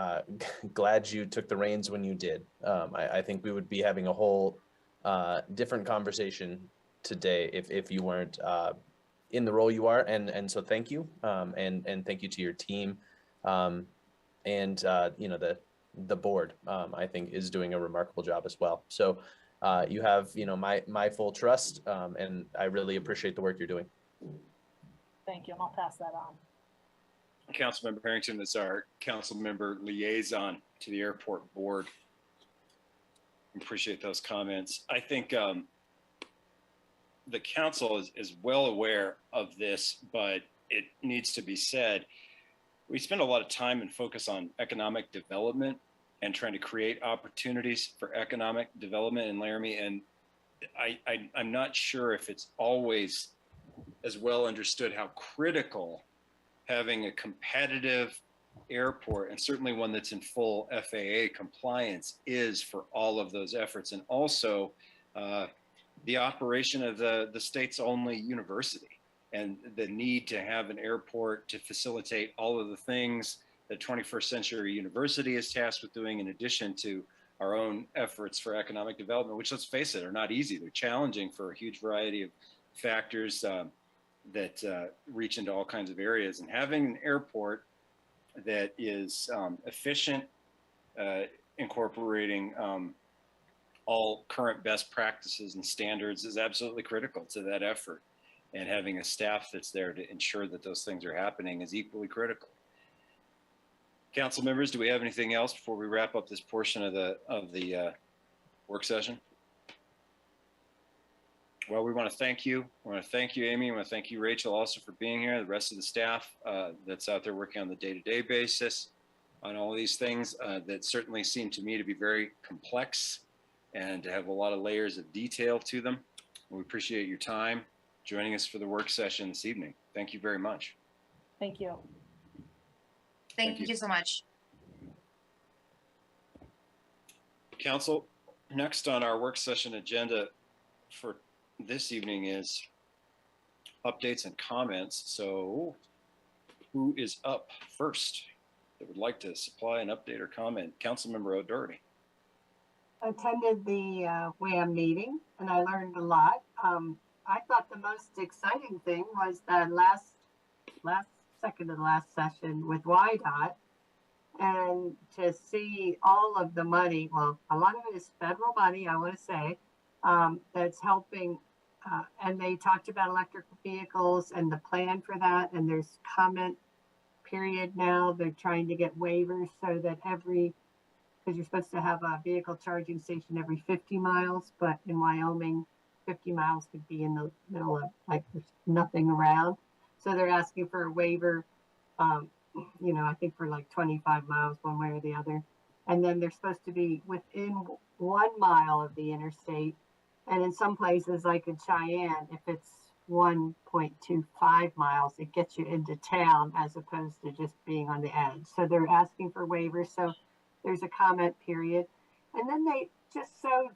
Speaker 11: glad you took the reins when you did. I think we would be having a whole different conversation today if you weren't in the role you are. And so thank you. And thank you to your team. And you know, the board, I think, is doing a remarkable job as well. So you have, you know, my full trust, and I really appreciate the work you're doing.
Speaker 5: Thank you, and I'll pass that on.
Speaker 1: Councilmember Harrington is our council member liaison to the airport board. Appreciate those comments. I think the council is well aware of this, but it needs to be said. We spend a lot of time and focus on economic development and trying to create opportunities for economic development in Laramie. And I'm not sure if it's always as well understood how critical having a competitive airport, and certainly one that's in full FAA compliance, is for all of those efforts. And also the operation of the state's only university, and the need to have an airport to facilitate all of the things that 21st Century University is tasked with doing, in addition to our own efforts for economic development, which, let's face it, are not easy. They're challenging for a huge variety of factors that reach into all kinds of areas. And having an airport that is efficient, incorporating all current best practices and standards is absolutely critical to that effort. And having a staff that's there to ensure that those things are happening is equally critical. Council members, do we have anything else before we wrap up this portion of the work session? Well, we want to thank you. We want to thank you, Amy. We want to thank you, Rachel, also for being here. The rest of the staff that's out there working on the day-to-day basis on all these things that certainly seem to me to be very complex and to have a lot of layers of detail to them. We appreciate your time joining us for the work session this evening. Thank you very much.
Speaker 5: Thank you.
Speaker 7: Thank you so much.
Speaker 1: Council, next on our work session agenda for this evening is updates and comments. So who is up first that would like to supply an update or comment? Councilmember O'Doherty.
Speaker 6: Attended the WAM meeting and I learned a lot. I thought the most exciting thing was the second to the last session with YDOT, and to see all of the money, well, a lot of it is federal money, I want to say, that's helping. And they talked about electric vehicles and the plan for that. And there's comment period now. They're trying to get waivers so that because you're supposed to have a vehicle charging station every 50 miles, but in Wyoming, 50 miles could be in the middle of, like, there's nothing around. So they're asking for a waiver, you know, I think for like 25 miles one way or the other. And then they're supposed to be within 1 mile of the interstate. And in some places, like in Cheyenne, if it's 1.25 miles, it gets you into town as opposed to just being on the edge. So they're asking for waivers. So there's a comment period. And then they just showed,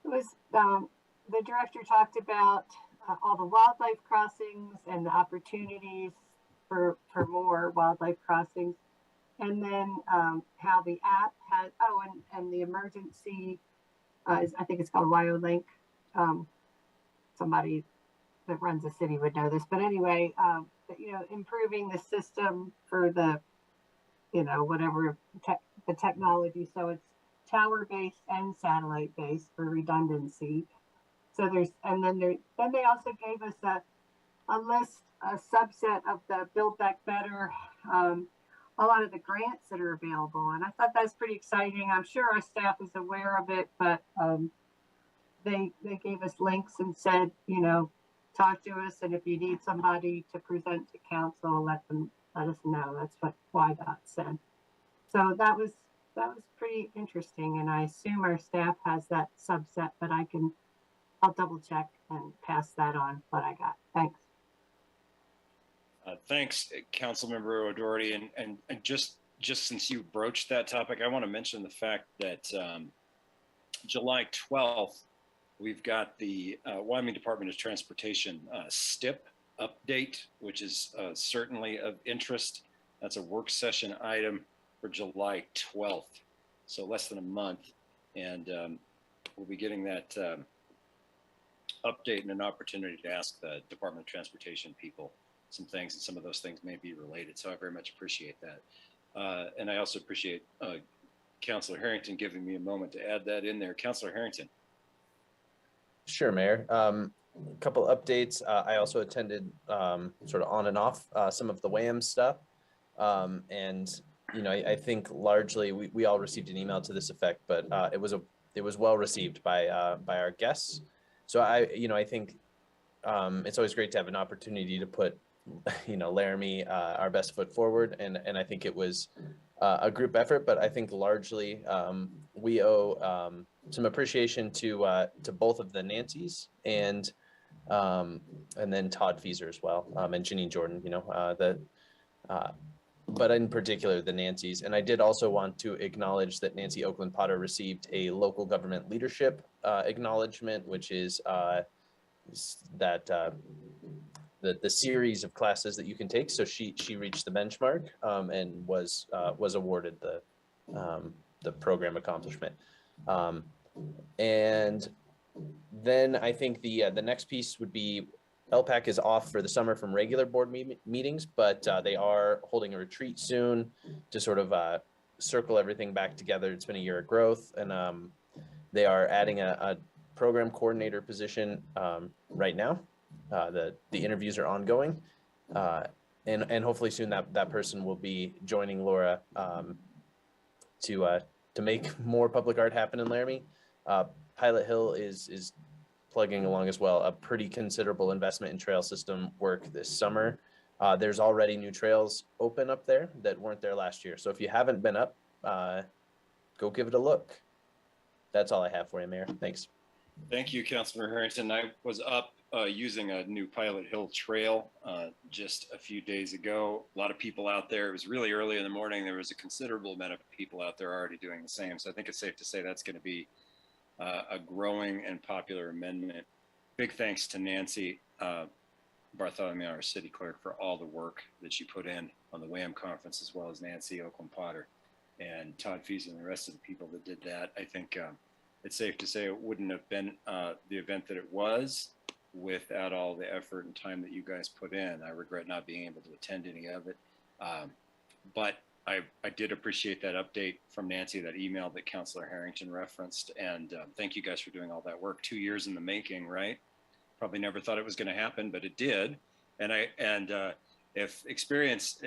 Speaker 6: the director talked about all the wildlife crossings and the opportunities for more wildlife crossings. And then how the app has, and the emergency, I think it's called WyoLink. Somebody that runs the city would know this, but anyway, you know, improving the system for the, you know, whatever the technology. So it's tower based and satellite based for redundancy. So and then they also gave us a list, a subset of the Build Back Better, a lot of the grants that are available. And I thought that's pretty exciting. I'm sure our staff is aware of it, but they gave us links and said, you know, talk to us. And if you need somebody to present to council, let us know. That's what YDOT said. So that was pretty interesting. And I assume our staff has that subset, but I'll double check and pass that on what I got. Thanks.
Speaker 1: Thanks, Councilmember O'Doherty. And just since you broached that topic, I want to mention the fact that July 12th, we've got the Wyoming Department of Transportation STIP update, which is certainly of interest. That's a work session item for July 12th, so less than a month. And we'll be getting that update and an opportunity to ask the Department of Transportation people some things, and some of those things may be related. So I very much appreciate that. And I also appreciate Councilor Harrington giving me a moment to add that in there. Councilor Harrington.
Speaker 11: Sure, Mayor. A couple updates. I also attended sort of on and off some of the WAM stuff. And, you know, I think largely we all received an email to this effect, but it was well received by our guests. So I think it's always great to have an opportunity to put, you know, Laramie, our best foot forward. And I think it was a group effort, but I think largely we owe some appreciation to both of the Nancys and then Todd Feeser as well, and Janine Jordan, you know, but in particular the Nancys. And I did also want to acknowledge that Nancy Oakland Potter received a local government leadership acknowledgement, which is that the series of classes that you can take. So she reached the benchmark and was awarded the program accomplishment. And then I think the next piece would be LPAC is off for the summer from regular board meetings, but they are holding a retreat soon to sort of circle everything back together. It's been a year of growth, and they are adding a program coordinator position right now. The interviews are ongoing, and hopefully soon that person will be joining Laura to make more public art happen in Laramie. Pilot Hill is plugging along as well, a pretty considerable investment in trail system work this summer. There's already new trails open up there that weren't there last year. So if you haven't been up, go give it a look. That's all I have for you, Mayor. Thanks.
Speaker 1: Thank you, Councilor Harrington. I was up using a new Pilot Hill trail just a few days ago. A lot of people out there. It was really early in the morning. There was a considerable amount of people out there already doing the same. So I think it's safe to say that's going to be a growing and popular amendment. Big thanks to Nancy Bartholomew, our city clerk, for all the work that she put in on the WAM conference, as well as Nancy Oakland Potter and Todd Feeser and the rest of the people that did that. I think it's safe to say it wouldn't have been the event that it was without all the effort and time that you guys put in. I regret not being able to attend any of it. But I did appreciate that update from Nancy, that email that Councilor Harrington referenced. And thank you guys for doing all that work. 2 years in the making, right? Probably never thought it was going to happen, but it did. And if experience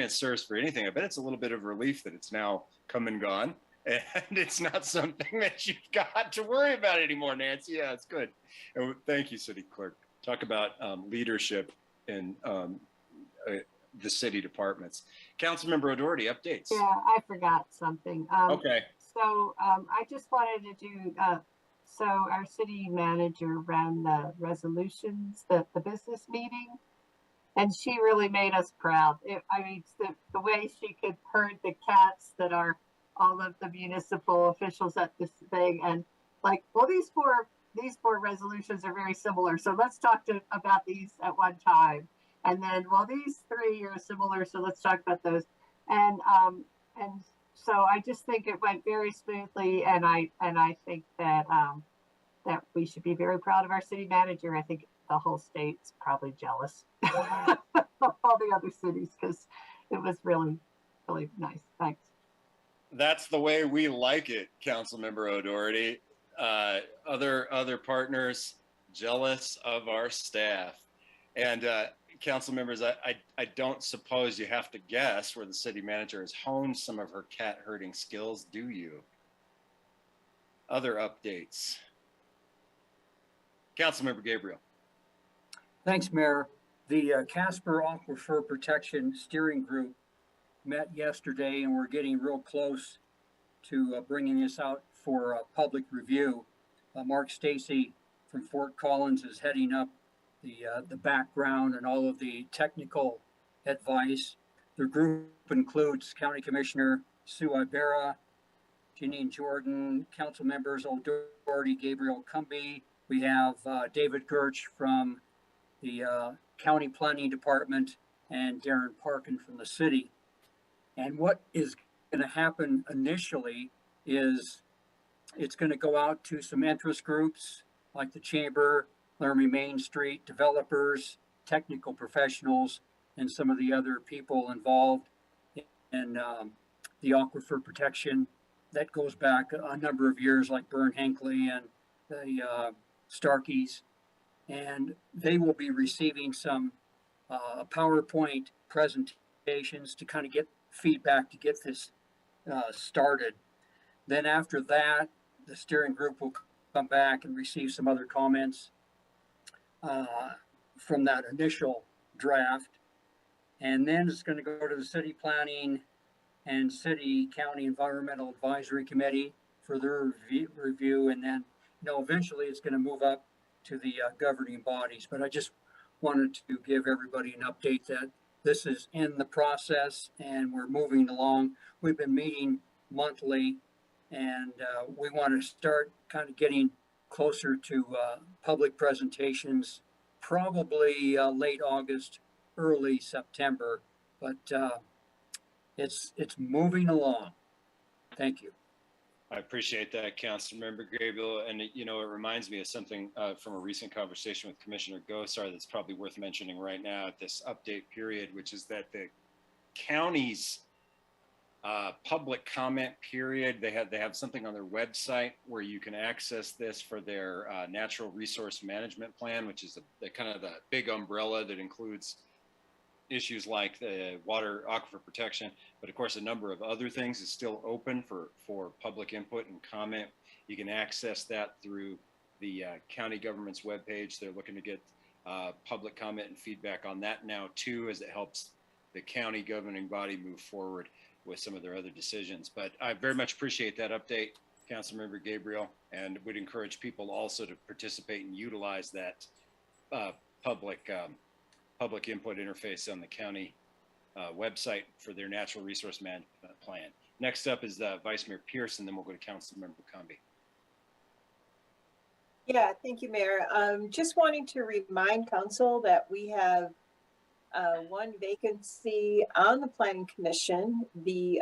Speaker 1: serves for anything, I bet it's a little bit of relief that it's now come and gone. And it's not something that you've got to worry about anymore, Nancy. Yeah, it's good. And thank you, City Clerk. Talk about leadership in the city departments. Councilmember O'Doherty, updates.
Speaker 6: Yeah, I forgot something.
Speaker 1: Okay.
Speaker 6: So I just wanted to do, so our city manager ran the resolutions, the business meeting, and she really made us proud. I mean, the way she could herd the cats that are all of the municipal officials at this thing, and like, well, these four resolutions are very similar, so let's talk about these at one time. And then, well, these three are similar, so let's talk about those. And so I just think it went very smoothly, and I think that that we should be very proud of our city manager. I think the whole state's probably jealous of all the other cities, because it was really, really nice. Thanks.
Speaker 1: That's the way we like it, Councilmember O'Doherty. Other partners jealous of our staff. And council members, I don't suppose you have to guess where the city manager has honed some of her cat herding skills, do you? Other updates. Councilmember Gabriel.
Speaker 3: Thanks, Mayor. The Casper Aquifer Protection Steering Group met yesterday, and we're getting real close to bringing this out for public review. Mark Stacy from Fort Collins is heading up the background and all of the technical advice. The group includes County Commissioner Sue Ibarra, Janine Jordan, council members O'Doherty, Gabriel Cumbie. We have David Gertsch from the County Planning Department and Darren Parkin from the city. And what is going to happen initially is it's going to go out to some interest groups like the Chamber, Laramie Main Street, developers, technical professionals and some of the other people involved in the aquifer protection. That goes back a number of years, like Bern Hinckley and the Starkeys. And they will be receiving some PowerPoint presentations to kind of get feedback to get this started. Then after that, the steering group will come back and receive some other comments from that initial draft. And then it's going to go to the city planning and city county environmental advisory committee for their review. And then, eventually it's going to move up to the governing bodies. But I just wanted to give everybody an update that this is in the process and we're moving along. We've been meeting monthly, and we want to start kind of getting closer to public presentations, probably late August, early September, but it's moving along. Thank you.
Speaker 1: I appreciate that, Councilmember Gabriel. And it reminds me of something from a recent conversation with Commissioner Gosar that's probably worth mentioning right now at this update period, which is that the county's public comment period, they have something on their website where you can access this for their natural resource management plan, which is the kind of the big umbrella that includes issues like the water aquifer protection, but of course a number of other things is still open for public input and comment. You can access that through the county government's webpage. They're looking to get public comment and feedback on that now too, as it helps the county governing body move forward with some of their other decisions. But I very much appreciate that update, Councilmember Gabriel, and would encourage people also to participate and utilize that public input interface on the county website for their natural resource management plan. Next up is Vice Mayor Pierce, and then we'll go to Councilmember Comby.
Speaker 4: Yeah, thank you, Mayor. Just wanting to remind council that we have one vacancy on the Planning Commission. The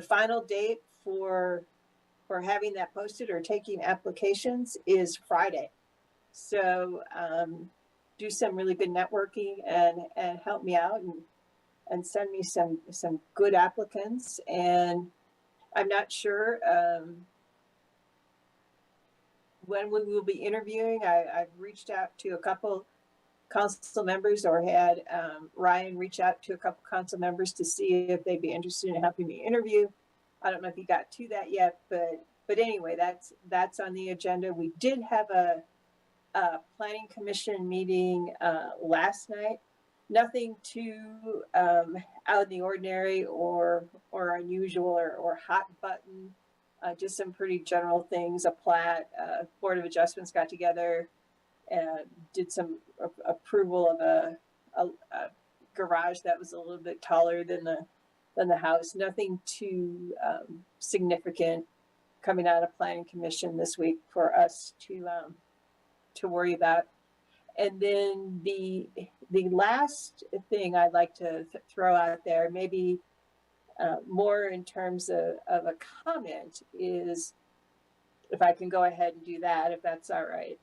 Speaker 4: final date for having that posted or taking applications is Friday. So do some really good networking and help me out and send me some good applicants. And I'm not sure when we will be interviewing. I've reached out to a couple council members, or had Ryan reach out to a couple council members to see if they'd be interested in helping me interview. I don't know if he got to that yet, but anyway, that's on the agenda. We did have a planning commission meeting last night. Nothing too out of the ordinary or unusual or hot button. Just some pretty general things. A plat, Board of Adjustments got together and did some approval of a garage that was a little bit taller than the house. Nothing too significant coming out of Planning Commission this week for us to worry about. And then the last thing I'd like to throw out there, maybe more in terms of a comment, is if I can go ahead and do that, if that's all right.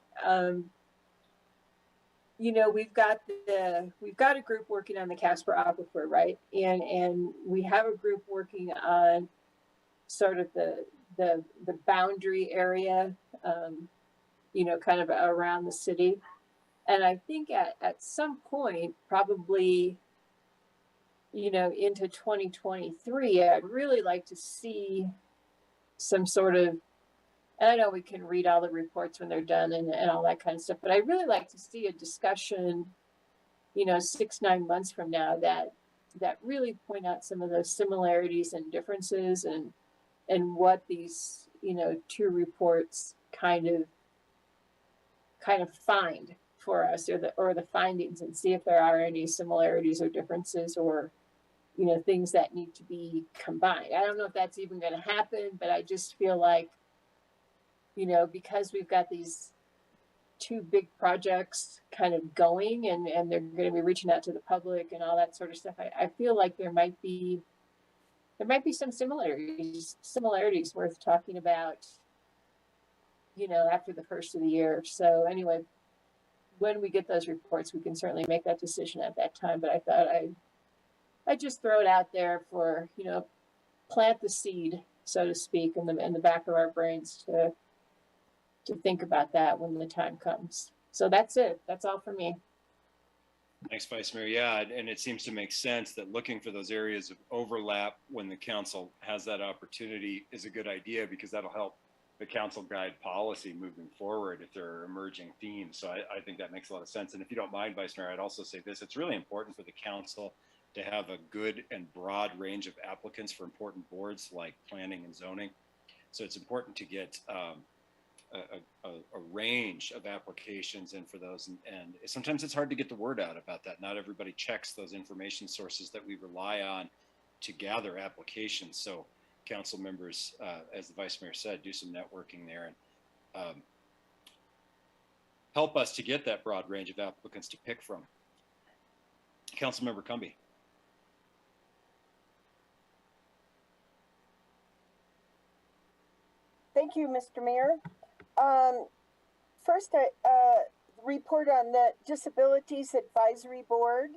Speaker 4: We've got a group working on the Casper Aquifer, right? And we have a group working on sort of the boundary area, kind of around the city. And I think at some point, probably, into 2023, I'd really like to see some sort of, and I know we can read all the reports when they're done and all that kind of stuff, but I'd really like to see a discussion, 6-9 months from now that really point out some of those similarities and differences and what these, two reports kind of find for us, or the findings, and see if there are any similarities or differences, or things that need to be combined. I don't know if that's even going to happen, but I just feel like, because we've got these two big projects kind of going, and they're going to be reaching out to the public and all that sort of stuff, I feel like there might be some similarities worth talking about, after the first of the year. So anyway, when we get those reports, we can certainly make that decision at that time. But I thought I'd just throw it out there for, you know, plant the seed, so to speak, in the back of our brains to think about that when the time comes. So that's it. That's all for me.
Speaker 1: Thanks, Vice Mayor. Yeah, and it seems to make sense that looking for those areas of overlap when the council has that opportunity is a good idea, because that'll help the council guide policy moving forward if there are emerging themes. So I think that makes a lot of sense. And if you don't mind, Vice Mayor, I'd also say this: it's really important for the council to have a good and broad range of applicants for important boards like planning and zoning. So it's important to get a range of applications in for those, and sometimes it's hard to get the word out about that. Not everybody checks those information sources that we rely on to gather applications. So council members, as the Vice Mayor said, do some networking there and help us to get that broad range of applicants to pick from. Councilmember Cumby.
Speaker 12: Thank you, Mr. Mayor. First, I report on the Disabilities Advisory Board,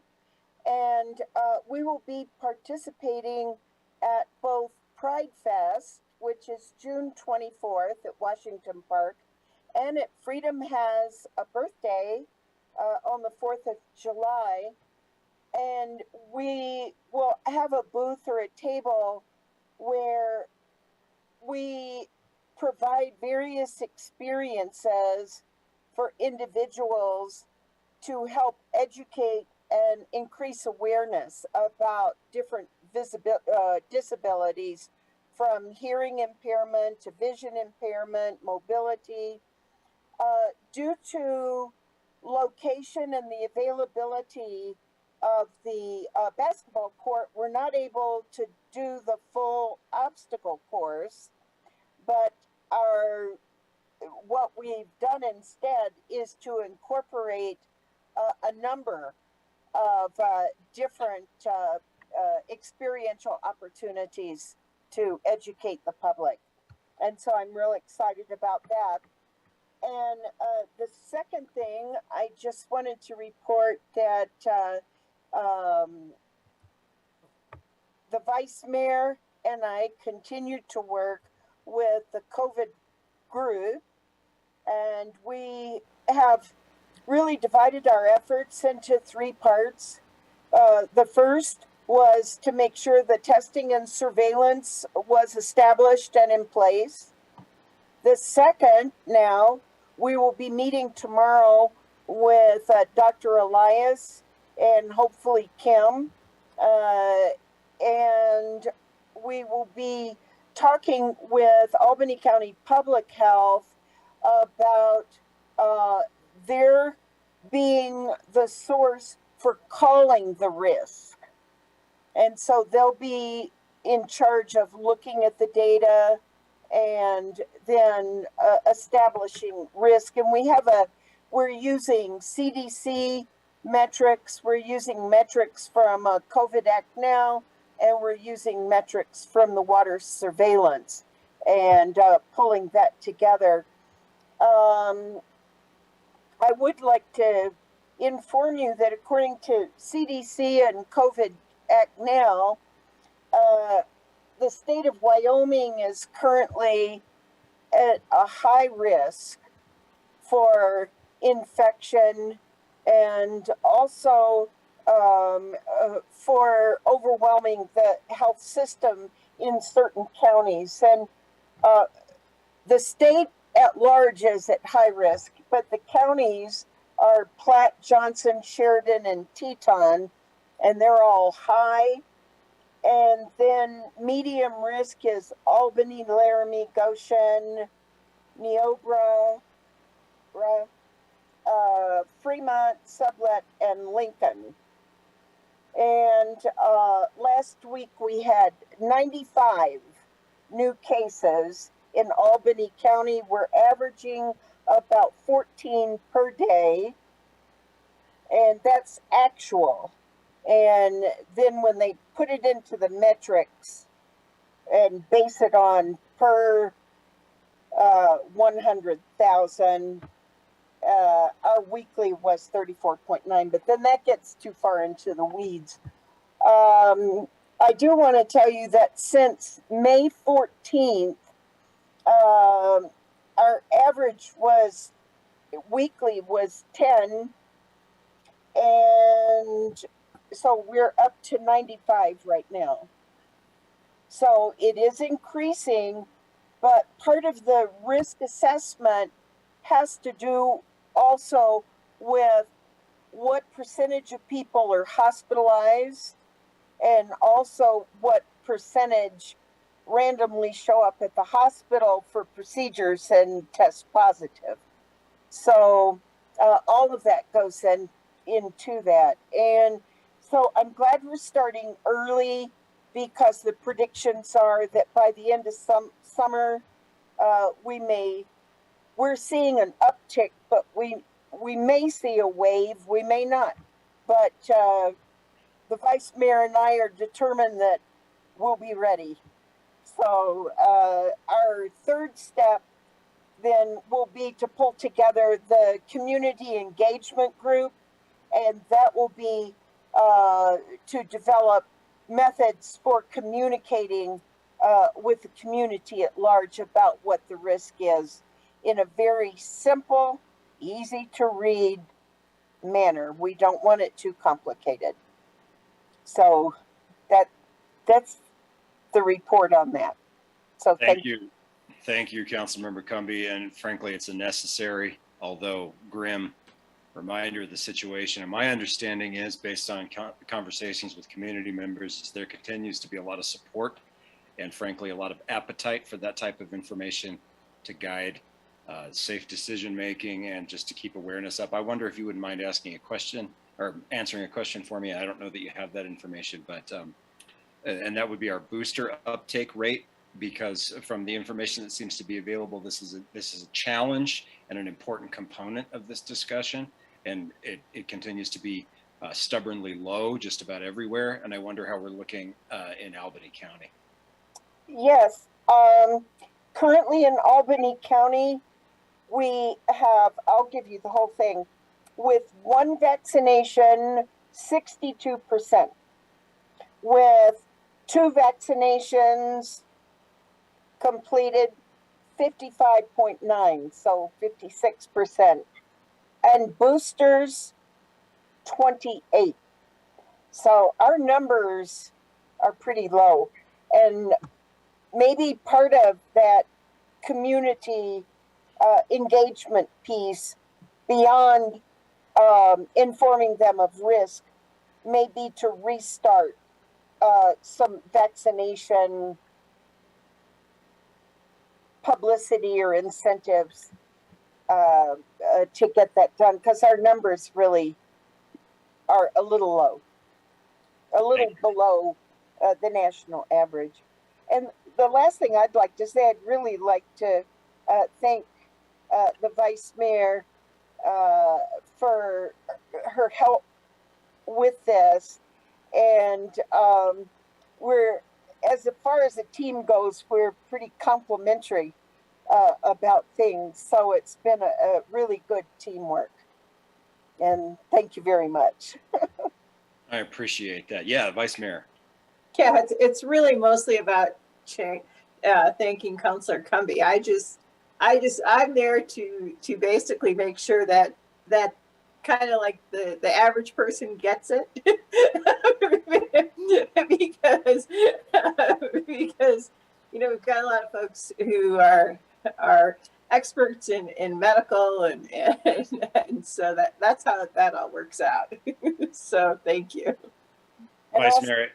Speaker 12: and we will be participating at both Pride Fest, which is June 24th at Washington Park, and at Freedom Has a Birthday on the 4th of July. And we will have a booth or a table where we provide various experiences for individuals to help educate and increase awareness about different disabilities, from hearing impairment to vision impairment, mobility. Due to location and the availability of the basketball court, we're not able to do the full obstacle course, but what we've done instead is to incorporate a number of different experiential opportunities to educate the public. And so I'm really excited about that. And the second thing, I just wanted to report that the Vice Mayor and I continue to work with the COVID group, and we have really divided our efforts into three parts. The first was to make sure the testing and surveillance was established and in place. The second, now, we will be meeting tomorrow with Dr. Elias and hopefully Kim, and we will be talking with Albany County Public Health about their being the source for calling the risk. And so they'll be in charge of looking at the data and then establishing risk. And we're using CDC metrics, we're using metrics from COVID Act Now, and we're using metrics from the water surveillance and pulling that together. I would like to inform you that according to CDC and COVID Act Now, the state of Wyoming is currently at a high risk for infection and also for overwhelming the health system in certain counties. And the state at large is at high risk, but the counties are Platte, Johnson, Sheridan, and Teton, and they're all high. And then medium risk is Albany, Laramie, Goshen, Neobra, Fremont, Sublette, and Lincoln. And last week we had 95 new cases in Albany County. We're averaging about 14 per day, and that's actual. And then when they put it into the metrics and base it on per 100,000, our weekly was 34.9, but then that gets too far into the weeds. I do want to tell you that since May 14th, our average was weekly was 10, and so we're up to 95 right now. So it is increasing, but part of the risk assessment has to do also with what percentage of people are hospitalized and also what percentage randomly show up at the hospital for procedures and test positive. So all of that goes into that. And so I'm glad we're starting early, because the predictions are that by the end of summer, we're seeing an uptick, but we may see a wave, we may not. But the vice mayor and I are determined that we'll be ready. So our third step then will be to pull together the community engagement group, and that will be to develop methods for communicating with the community at large about what the risk is in a very simple, easy to read manner. We don't want it too complicated. So that's the report on that. So
Speaker 1: thank you. Thank you, Councilmember Cumby. And frankly, it's a necessary, although grim, reminder of the situation. And my understanding is, based on conversations with community members, is there continues to be a lot of support and frankly, a lot of appetite for that type of information to guide safe decision-making and just to keep awareness up. I wonder if you wouldn't mind asking a question or answering a question for me. I don't know that you have that information, but, and that would be our booster uptake rate, because from the information that seems to be available, this is a challenge and an important component of this discussion. And it continues to be stubbornly low just about everywhere. And I wonder how we're looking in Albany County.
Speaker 12: Yes, currently in Albany County, we have, I'll give you the whole thing, with one vaccination, 62%. With two vaccinations completed, 55.9, so 56%. And boosters, 28. So our numbers are pretty low. And maybe part of that community engagement piece, beyond informing them of risk, may be to restart some vaccination publicity or incentives to get that done, because our numbers really are a little low, a little below the national average. And the last thing I'd like to say, I'd really like to thank the Vice Mayor for her help with this. And we're, as far as the team goes, we're pretty complimentary about things. So it's been a really good teamwork. And thank you very much.
Speaker 1: I appreciate that. Yeah, Vice Mayor.
Speaker 4: Yeah, it's really mostly about thanking Councilor Cumby. I'm there to basically make sure that kind of like the average person gets it, because you know, we've got a lot of folks who are experts in medical and so that's how that all works out. So thank you.
Speaker 1: Vice Mayor.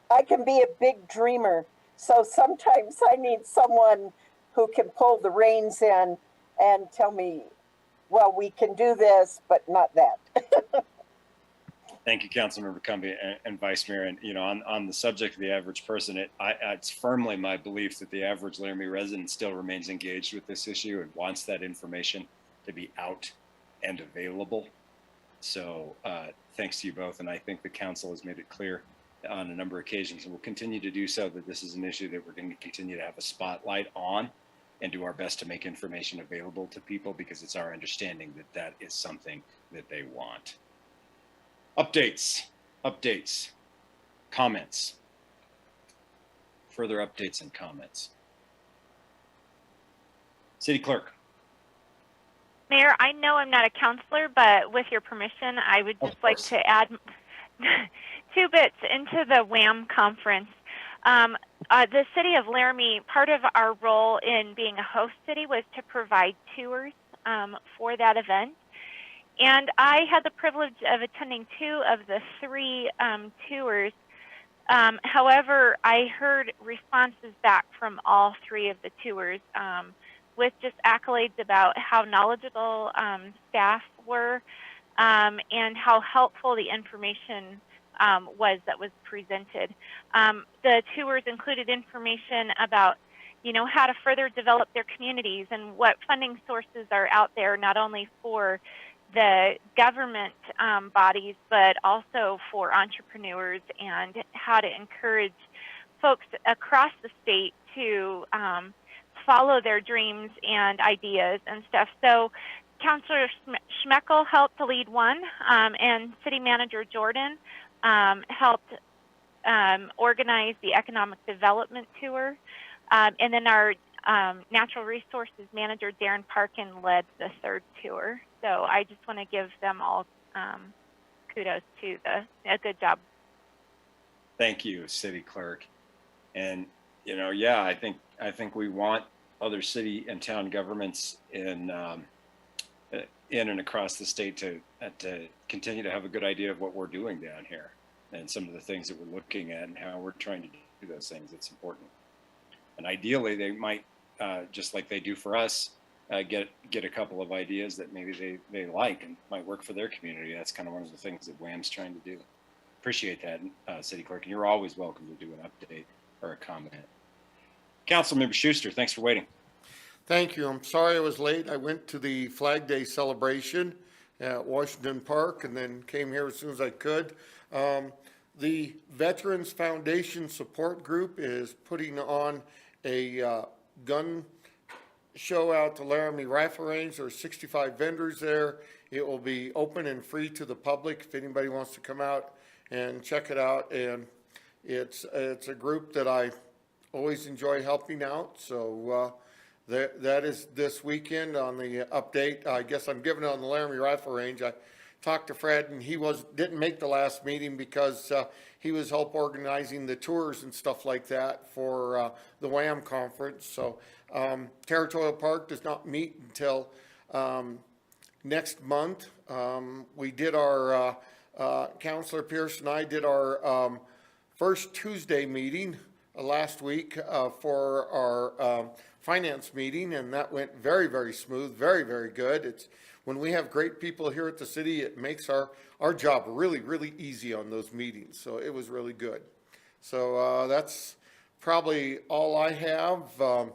Speaker 12: I can be a big dreamer, so sometimes I need someone who can pull the reins in and tell me, well, we can do this, but not that.
Speaker 1: Thank you, Councilmember Cumby and Vice Mayor. And you know, on the subject of the average person, it's firmly my belief that the average Laramie resident still remains engaged with this issue and wants that information to be out and available. So thanks to you both. And I think the council has made it clear on a number of occasions, and will continue to do so, that this is an issue that we're going to continue to have a spotlight on. and do our best to make information available to people, because it's our understanding that that is something that they want. Updates, comments, further updates and comments. City Clerk.
Speaker 2: Mayor, I know I'm not a counselor, but with your permission, I would just like to add 2 bits into the WHAM conference. The city of Laramie, part of our role in being a host city was to provide tours for that event. And I had the privilege of attending 2 of the 3 tours. However, I heard responses back from all 3 of the tours with just accolades about how knowledgeable staff were and how helpful the information was that was presented. The tours included information about, you know, how to further develop their communities and what funding sources are out there, not only for the government bodies, but also for entrepreneurs, and how to encourage folks across the state to follow their dreams and ideas and stuff. So Councilor Schmeckel helped to lead one, and City Manager Jordan helped organize the economic development tour. And then our natural resources manager, Darren Parkin, led the 3rd tour. So I just want to give them all kudos to a good job.
Speaker 1: Thank you, City Clerk. And, you know, yeah, I think we want other city and town governments in and across the state to continue to have a good idea of what we're doing down here and some of the things that we're looking at and how we're trying to do those things. It's important. And ideally, they might, just like they do for us, get a couple of ideas that maybe they like and might work for their community. That's kind of one of the things that WHAM's trying to do. Appreciate that, City Clerk. And you're always welcome to do an update or a comment. Councilmember Schuster, thanks for waiting.
Speaker 13: Thank you. I'm sorry I was late. I went to the Flag Day celebration at Washington Park and then came here as soon as I could. The Veterans Foundation Support Group is putting on a gun show out to Laramie Rifle Range. There are 65 vendors there. It will be open and free to the public if anybody wants to come out and check it out. And it's a group that I always enjoy helping out. So that is this weekend on the update. I guess I'm giving it on the Laramie Rifle Range. I talked to Fred, and he didn't make the last meeting because he was help organizing the tours and stuff like that for the WHAM conference. So Territorial Park does not meet until next month. We did our Councilor Pierce and I did our first Tuesday meeting last week for our finance meeting, and that went very, very smooth, very, very good. It's when we have great people here at the city, it makes our job really, really easy on those meetings. So it was really good. So that's probably all I have. A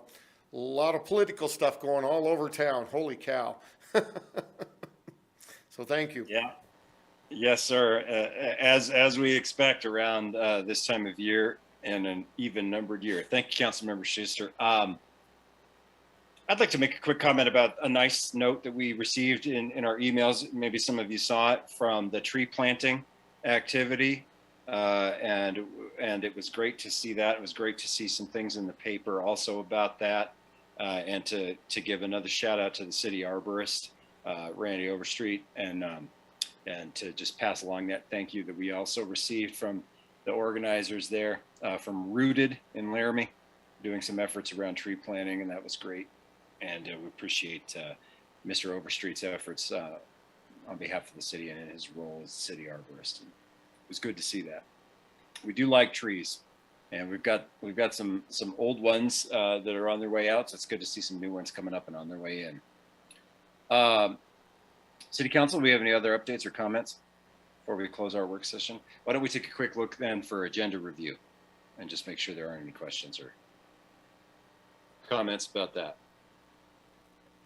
Speaker 13: lot of political stuff going all over town. Holy cow. So thank you.
Speaker 1: Yeah. Yes, sir. As we expect around this time of year and an even numbered year. Thank you, Councilmember Schuster. I'd like to make a quick comment about a nice note that we received in our emails. Maybe some of you saw it from the tree planting activity. And it was great to see that. It was great to see some things in the paper also about that. And to give another shout out to the city arborist, Randy Overstreet, and to just pass along that thank you that we also received from the organizers there, from Rooted in Laramie, doing some efforts around tree planting, and that was great. And we appreciate Mr. Overstreet's efforts on behalf of the city and in his role as city arborist. And it was good to see that. We do like trees, and we've got some old ones that are on their way out, so it's good to see some new ones coming up and on their way in. City Council, do we have any other updates or comments before we close our work session? Why don't we take a quick look then for agenda review and just make sure there aren't any questions or comments about that.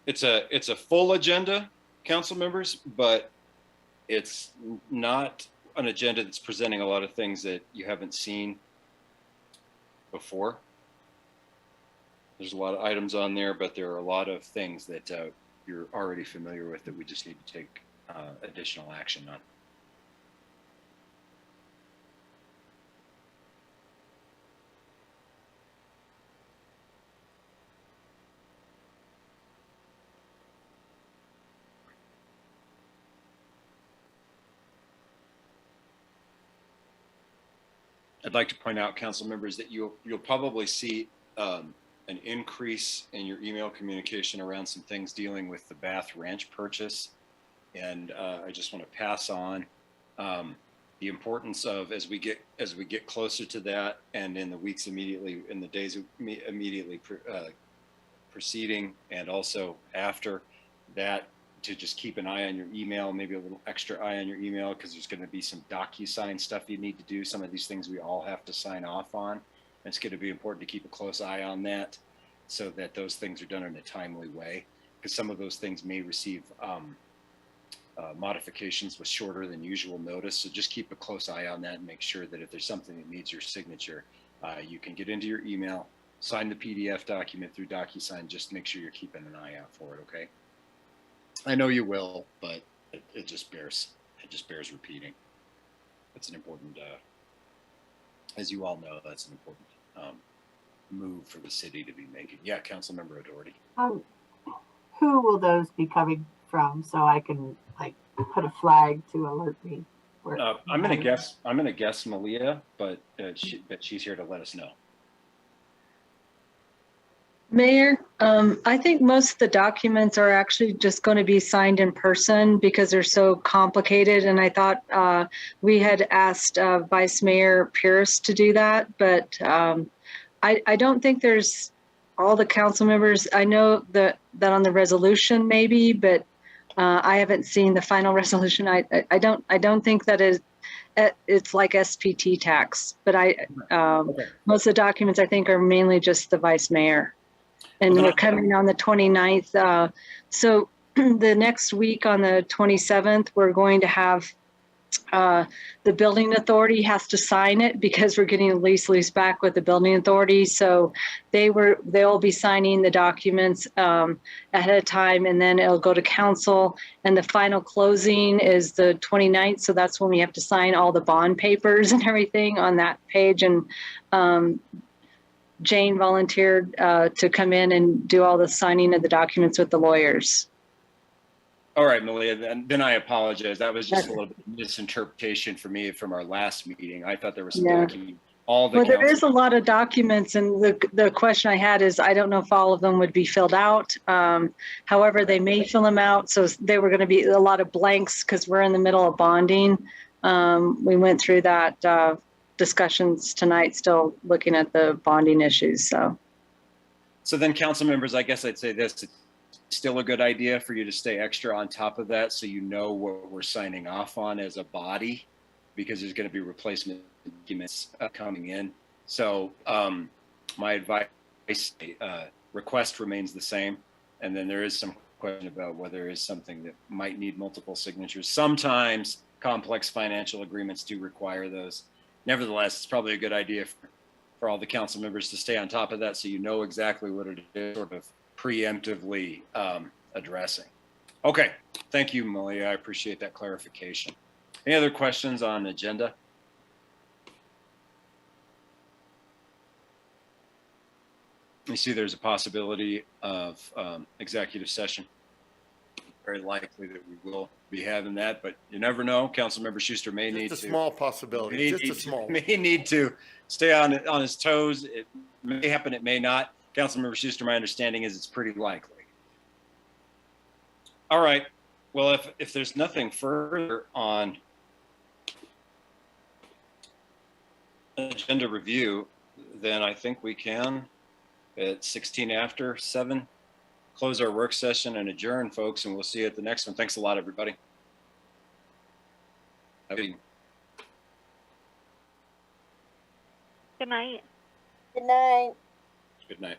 Speaker 1: It's a full agenda, council members, but it's not an agenda that's presenting a lot of things that you haven't seen before. There's a lot of items on there, but there are a lot of things that you're already familiar with that we just need to take additional action on. I'd like to point out, council members, that you'll probably see an increase in your email communication around some things dealing with the Bath Ranch purchase. And I just want to pass on the importance of, as we get closer to that, and in the weeks immediately, in the days immediately preceding, and also after that, to just keep an eye on your email, maybe a little extra eye on your email, because there's going to be some DocuSign stuff you need to do. Some of these things we all have to sign off on. It's going to be important to keep a close eye on that, so that those things are done in a timely way, because some of those things may receive modifications with shorter than usual notice. So just keep a close eye on that and make sure that if there's something that needs your signature, you can get into your email, sign the PDF document through DocuSign. Just make sure you're keeping an eye out for it. Okay. I know you will, but it just bears repeating. That's an important, as you all know, that's an important move for the city to be making. Yeah, Councilmember O'Doherty.
Speaker 6: Who will those be coming from, so I can like put a flag to alert me?
Speaker 1: I'm gonna guess Malia, but she's here to let us know.
Speaker 10: Mayor, I think most of the documents are actually just going to be signed in person because they're so complicated. And I thought we had asked Vice Mayor Pierce to do that, but I don't think there's all the council members. I know that on the resolution maybe, but I haven't seen the final resolution. I don't think that it's like SPT tax, but most of the documents I think are mainly just the Vice Mayor. And we're coming on the 29th. So the next week on the 27th, we're going to have the building authority has to sign it because we're getting a lease back with the building authority. So they'll be signing the documents ahead of time, and then it'll go to council. And the final closing is the 29th. So that's when we have to sign all the bond papers and everything on that page. And Jane volunteered to come in and do all the signing of the documents with the lawyers.
Speaker 1: All right, Malia, then I apologize. That was just a little bit of misinterpretation for me from our last meeting. I thought there was some document.
Speaker 10: There is a lot of documents, and the question I had is, I don't know if all of them would be filled out. However, they may fill them out. So they were going to be a lot of blanks because we're in the middle of bonding. We went through that discussions tonight, still looking at the bonding issues. So
Speaker 1: then, council members, I guess I'd say this: it's still a good idea for you to stay extra on top of that, so you know what we're signing off on as a body, because there's going to be replacement documents coming in. So my advice, request remains the same, and then there is some question about whether there is something that might need multiple signatures. Sometimes complex financial agreements do require those. Nevertheless, it's probably a good idea for all the council members to stay on top of that, so you know exactly what it is, sort of preemptively addressing. Okay, thank you, Malia. I appreciate that clarification. Any other questions on the agenda? You see there's a possibility of executive session. Very likely that we will be having that, but you never know. Councilmember Schuster may need to.
Speaker 13: Just a small possibility, just a small.
Speaker 1: May need to stay on his toes. It may happen, it may not. Councilmember Schuster, my understanding is it's pretty likely. All right. Well, if there's nothing further on agenda review, then I think we can, at 16 after 7, close our work session and adjourn, folks, and we'll see you at the next one. Thanks a lot, everybody.
Speaker 2: Good night.
Speaker 12: Good night.
Speaker 1: Good night.